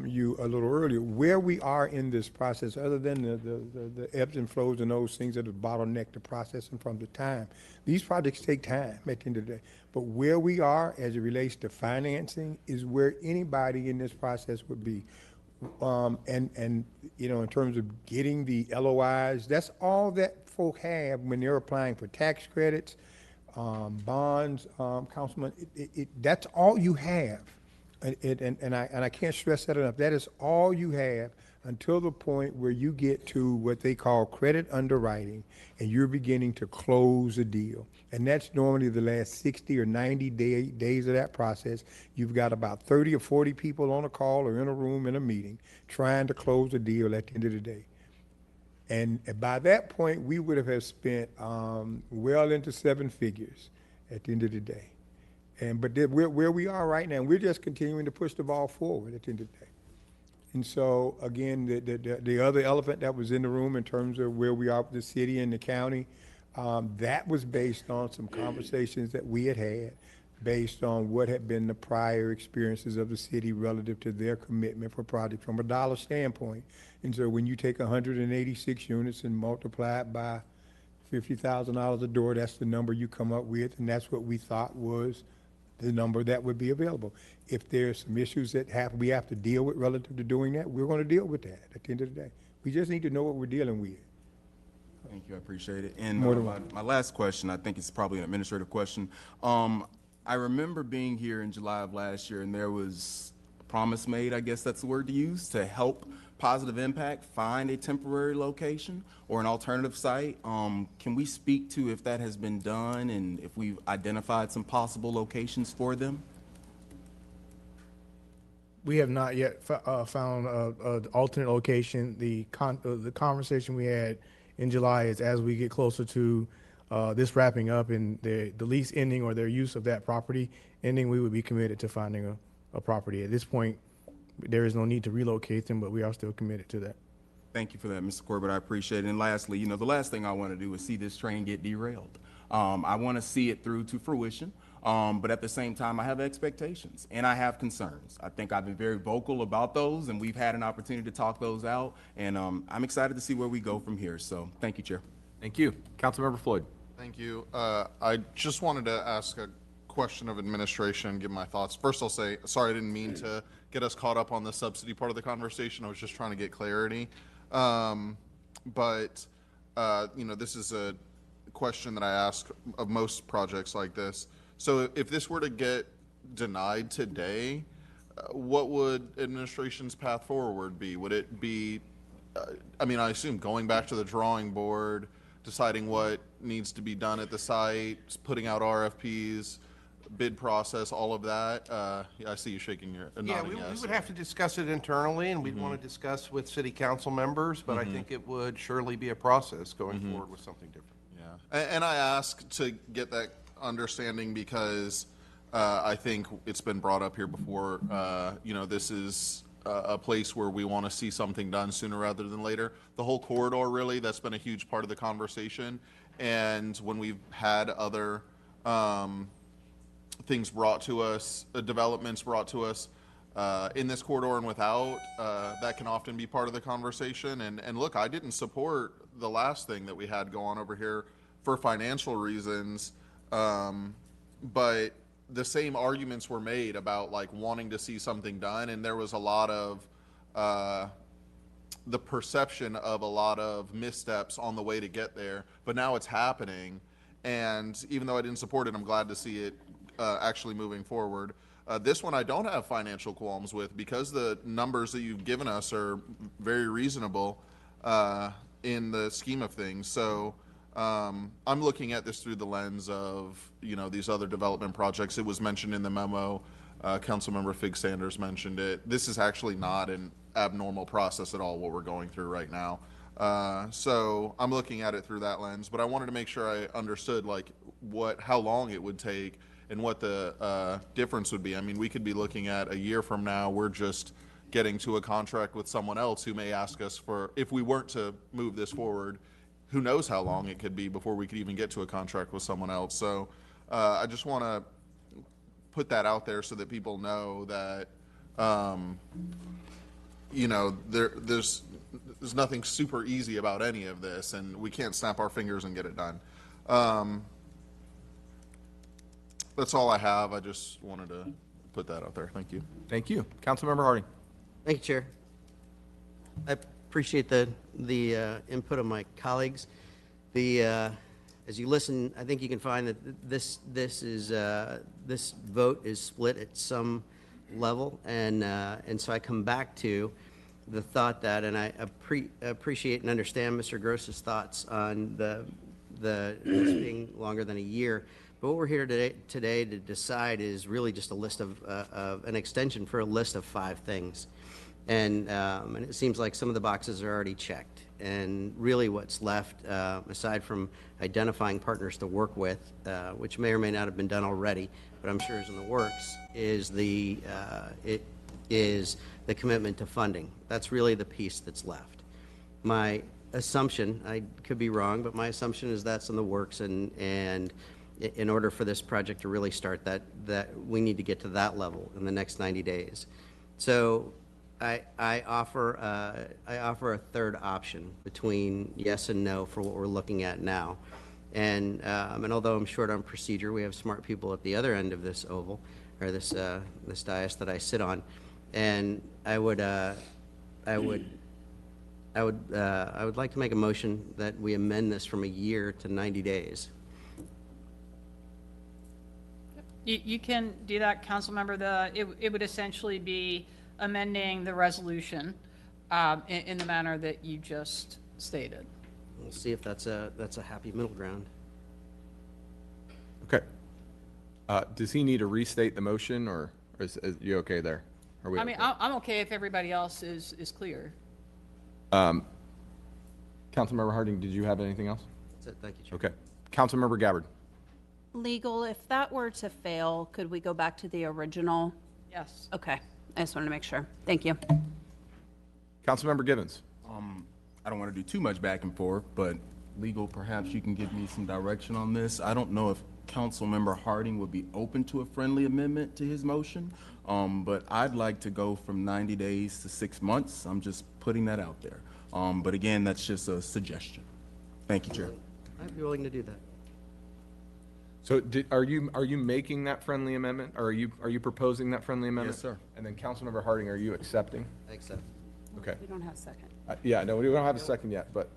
you a little earlier, where we are in this process, other than the ebbs and flows and those things that have bottlenecked the process and from the time, these projects take time at the end of the day. But where we are as it relates to financing is where anybody in this process would be. And you know, in terms of getting the LOIs, that's all that folk have when they're applying for tax credits, bonds, Councilman. That's all you have. And I can't stress that enough. That is all you have until the point where you get to what they call credit underwriting and you're beginning to close a deal. And that's normally the last 60 or 90 days of that process. You've got about 30 or 40 people on a call or in a room in a meeting trying to close a deal at the end of the day. And by that point, we would have spent well into 7 figures at the end of the day. But where we are right now, we're just continuing to push the ball forward at the end of the day. And so, again, the other elephant that was in the room in terms of where we are with the city and the county, that was based on some conversations that we had based on what had been the prior experiences of the city relative to their commitment for projects from a dollar standpoint. And so when you take 186 units and multiply it by $50,000 a door, that's the number you come up with, and that's what we thought was the number that would be available. If there's some issues that we have to deal with relative to doing that, we're going to deal with that at the end of the day. We just need to know what we're dealing with. Thank you, I appreciate it. And my last question, I think it's probably an administrative question. I remember being here in July of last year, and there was a promise made, I guess that's the word to use, to help Positive Impact find a temporary location or an alternative site. Can we speak to if that has been done and if we've identified some possible locations for them? We have not yet found an alternate location. The conversation we had in July is as we get closer to this wrapping up and the lease ending or their use of that property ending, we would be committed to finding a property. At this point, there is no need to relocate them, but we are still committed to that. Thank you for that, Mr. Corbett. I appreciate it. And lastly, you know, the last thing I want to do is see this train get derailed. I want to see it through to fruition, but at the same time, I have expectations and I have concerns. I think I've been very vocal about those, and we've had an opportunity to talk those out, and I'm excited to see where we go from here. So thank you, Chair. Thank you. Councilmember Floyd. Thank you. I just wanted to ask a question of administration and give my thoughts. First, I'll say, sorry, I didn't mean to get us caught up on the subsidy part of the conversation. I was just trying to get clarity. But you know, this is a question that I ask of most projects like this. So if this were to get denied today, what would administration's path forward be? Would it be, I mean, I assume going back to the drawing board, deciding what needs to be done at the site, putting out RFPs, bid process, all of that? Yeah, I see you shaking your, Yeah, nodding we yes. would have to discuss it internally, and we'd want to discuss with city council members, but I think it would surely be a process going forward with something different. Yeah, and I ask to get that understanding because I think it's been brought up here before. You know, this is a place where we want to see something done sooner rather than later. The whole corridor, really, that's been a huge part of the conversation. And when we've had other things brought to us, developments brought to us in this corridor and without, that can often be part of the conversation. And look, I didn't support the last thing that we had go on over here for financial reasons, but the same arguments were made about like wanting to see something done, and there was a lot of the perception of a lot of missteps on the way to get there, but now it's happening. And even though I didn't support it, I'm glad to see it actually moving forward. This one I don't have financial qualms with because the numbers that you've given us are very reasonable in the scheme of things. So I'm looking at this through the lens of, you know, these other development projects. It was mentioned in the memo. Councilmember Fig Sanders mentioned it. This is actually not an abnormal process at all, what we're going through right now. So I'm looking at it through that lens, but I wanted to make sure I understood like how long it would take and what the difference would be. I mean, we could be looking at a year from now, we're just getting to a contract with someone else who may ask us for, if we weren't to move this forward, who knows how long it could be before we could even get to a contract with someone else. So I just want to put that out there so that people know that, you know, there's nothing super easy about any of this, and we can't snap our fingers and get it done. That's all I have. I just wanted to put that out there. Thank you. Thank you. Councilmember Harding. Thank you, Chair. I appreciate the input of my colleagues. As you listen, I think you can find that this vote is split at some level, and so I come back to the thought that, and I appreciate and understand Mr. Gross's thoughts on this being longer than a year. But what we're here today to decide is really just a list of an extension for a list of 5 things. And it seems like some of the boxes are already checked. And really what's left, aside from identifying partners to work with, which may or may not have been done already, but I'm sure is in the works, is the commitment to funding. That's really the piece that's left. My assumption, I could be wrong, but my assumption is that's in the works, and in order for this project to really start, that we need to get to that level in the next 90 days. So I offer a third option between yes and no for what we're looking at now. And although I'm short on procedure, we have smart people at the other end of this oval, or this dais that I sit on. And I would like to make a motion that we amend this from a year to 90 days. You can do that, Councilmember. It would essentially be amending the resolution in the manner that you just stated. We'll see if that's a happy middle ground. Okay. Does he need to restate the motion, or is you okay there? Are we I mean, okay? I'm okay if everybody else is clear. Councilmember Harding, did you have anything else? That's it. Thank you, Chair. Okay. Councilmember Gabbard. Legal, if that were to fail, could we go back to the original? Yes. Okay, I just wanted to make sure. Thank you. Councilmember Givens. I don't want to do too much back and forth, but legal, perhaps you can give me some direction on this. I don't know if Councilmember Harding would be open to a friendly amendment to his motion, but I'd like to go from 90 days to 6 months. I'm just putting that out there. But again, that's just a suggestion. Thank you, Chair. I'd be willing to do that. So are you making that friendly amendment, or are you proposing that friendly amendment? Yes, sir. And then Councilmember Harding, are you accepting? I accept. Okay. We don't have a second. Yeah, no, we don't have a second yet, but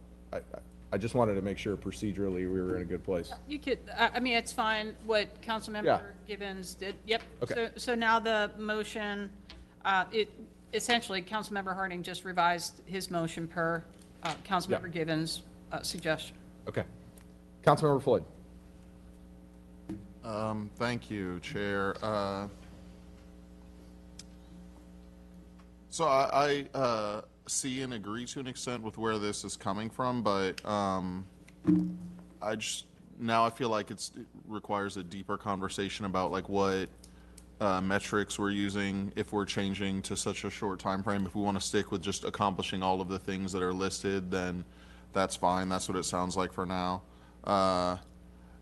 I just wanted to make sure procedurally we were in a good place. You could, I mean, it's fine what Yeah. Councilmember Gibbons did. Yep. Okay. So now the motion, essentially, Councilmember Harding just revised his motion per Councilmember Gibbons' suggestion. Okay. Councilmember Floyd. Thank you, Chair. So I see and agree to an extent with where this is coming from, but now I feel like it requires a deeper conversation about like what metrics we're using if we're changing to such a short time frame. If we want to stick with just accomplishing all of the things that are listed, then that's fine. That's what it sounds like for now.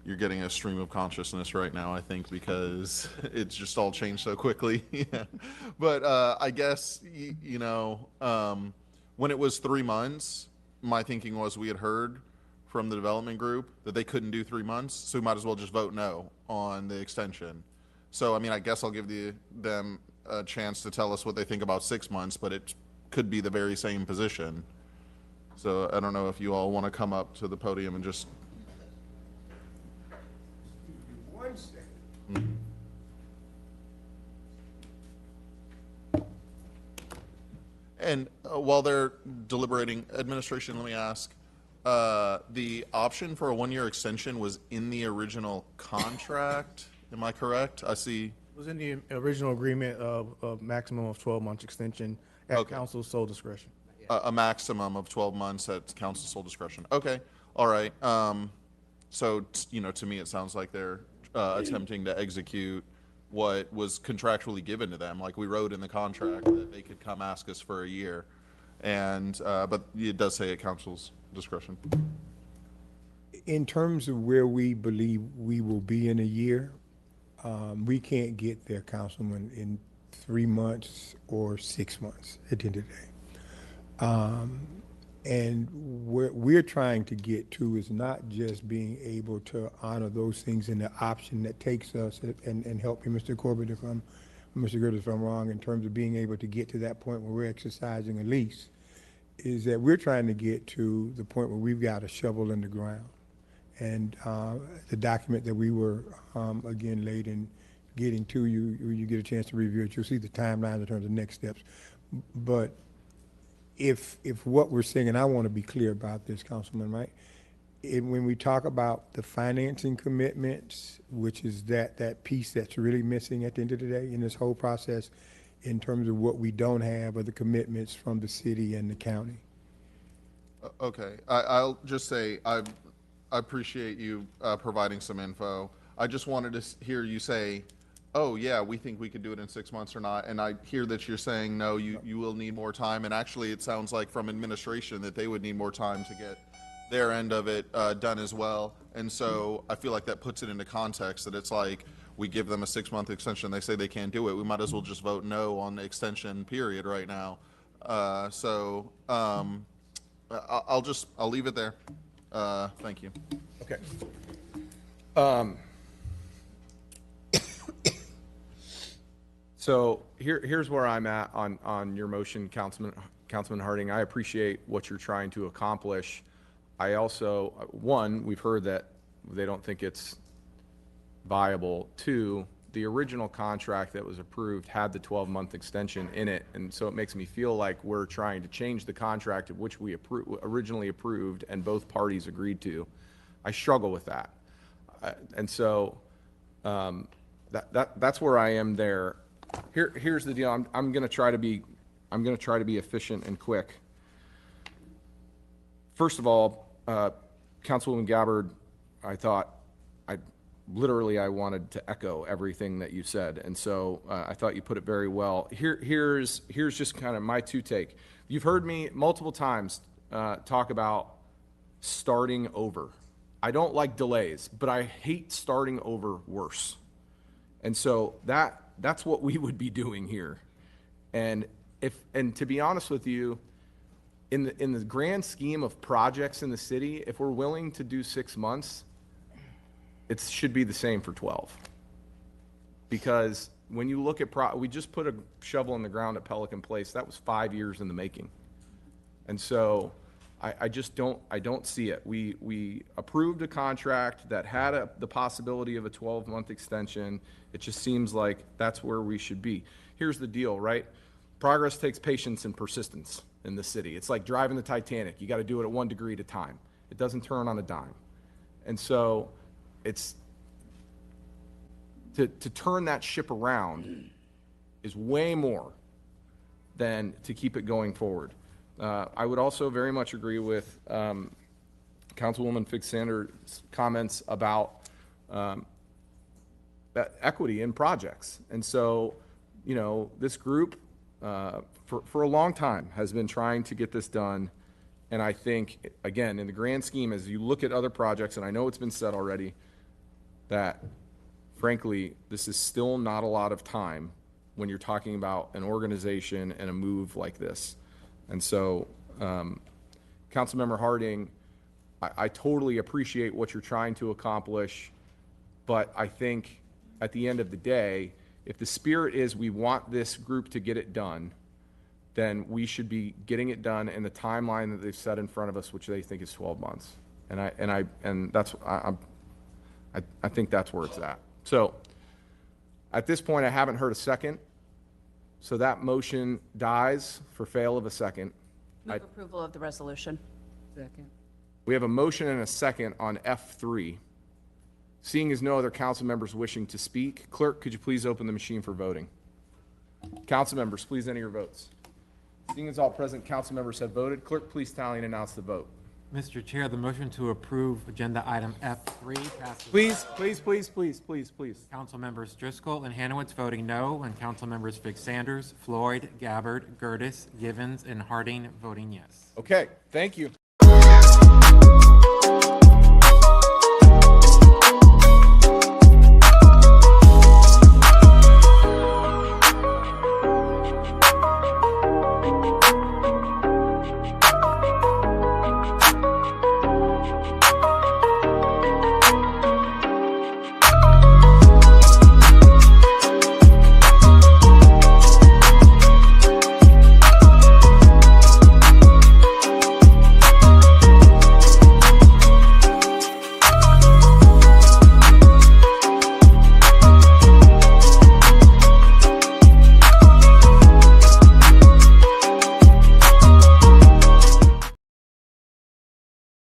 You're getting a stream of consciousness right now, I think, because it's just all changed so quickly. Yeah. But I guess, when it was 3 months, my thinking was we had heard from the development group that they couldn't do 3 months, so we might as well just vote no on the extension. So, I mean, I guess I'll give them a chance to tell us what they think about 6 months, but it could be the very same position. So I don't know if you all want to come up to the podium and just... And while they're deliberating, administration, let me ask, the option for a 1-year extension was in the original contract, am I correct? I see. It was in the original agreement of a maximum of 12 months extension at council's sole discretion. A maximum of 12 months at council's sole discretion. Okay, all right. So, to me, it sounds like they're attempting to execute what was contractually given to them. Like we wrote in the contract that they could come ask us for a year. And, but it does say at council's discretion. In terms of where we believe we will be in a year, we can't get there, Councilman, in 3 months or 6 months at the end of the day. And what we're trying to get to is not just being able to honor those things in the option that takes us, and help me, Mr. Corbett, Mr. Gertis, if I'm wrong, in terms of being able to get to that point where we're exercising a lease, is that we're trying to get to the point where we've got a shovel in the ground. And the document that we were, again, late in getting to you, when you get a chance to review it, you'll see the timeline in terms of next steps. But if what we're saying, and I want to be clear about this, Councilman, right? When we talk about the financing commitments, which is that piece that's really missing at the end of the day in this whole process, in terms of what we don't have are the commitments from the city and the county. Okay, I'll just say I appreciate you providing some info. I just wanted to hear you say, oh yeah, we think we could do it in 6 months or not. And I hear that you're saying, no, you will need more time. And actually it sounds like from administration that they would need more time to get their end of it done as well. And so I feel like that puts it into context that it's like, we give them a 6-month extension, they say they can't do it. We might as well just vote no on the extension period right now. I'll leave it there. Thank you. Okay. So here's where I'm at on your motion, Councilman Harding. I appreciate what you're trying to accomplish. I also, one, we've heard that they don't think it's viable. Two, the original contract that was approved had the 12-month extension in it, and so it makes me feel like we're trying to change the contract of which we originally approved and both parties agreed to. I struggle with that, and so that's where I am there. Here's the deal. I'm going to try to be efficient and quick. First of all, Councilwoman Gabbard, I thought literally, I wanted to echo everything that you said. And so I thought you put it very well. Here's just kind of my two take. You've heard me multiple times talk about starting over. I don't like delays, but I hate starting over worse. And so that's what we would be doing here. And to be honest with you, in the grand scheme of projects in the city, if we're willing to do 6 months, it should be the same for 12. Because when you look at we just put a shovel in the ground at Pelican Place. That was 5 years in the making. And so I don't see it. We approved a contract that had the possibility of a 12-month extension. It just seems like that's where we should be. Here's the deal, right? Progress takes patience and persistence in the city. It's like driving the Titanic. You got to do it at 1 degree at a time. It doesn't turn on a dime. And so it's to turn that ship around is way more than to keep it going forward. I would also very much agree with Councilwoman Fix-Sander's comments about that equity in projects. And so, you know, this group for a long time has been trying to get this done. And I think, again, in the grand scheme, as you look at other projects, and I know it's been said already, that frankly, this is still not a lot of time when you're talking about an organization and a move like this. And so, Councilmember Harding, I totally appreciate what you're trying to accomplish, but I think at the end of the day, if the spirit is we want this group to get it done, then we should be getting it done in the timeline that they've set in front of us, which they think is 12 months. I think that's where it's at. So at this point, I haven't heard a second. So that motion dies for fail of a second. Move approval of the resolution. Second. We have a motion and a second on F3. Seeing as no other council members wishing to speak, clerk, could you please open the machine for voting? Council members, please enter your votes. Seeing as all present council members have voted, clerk, please tally and announce the vote. Mr. Chair, the motion to approve agenda item F3 passes. Please. Council members Driscoll and Hanowitz voting no, and council members Fix-Sanders, Floyd, Gabbard, Gertis, Givens, and Harding voting yes. Okay, thank you.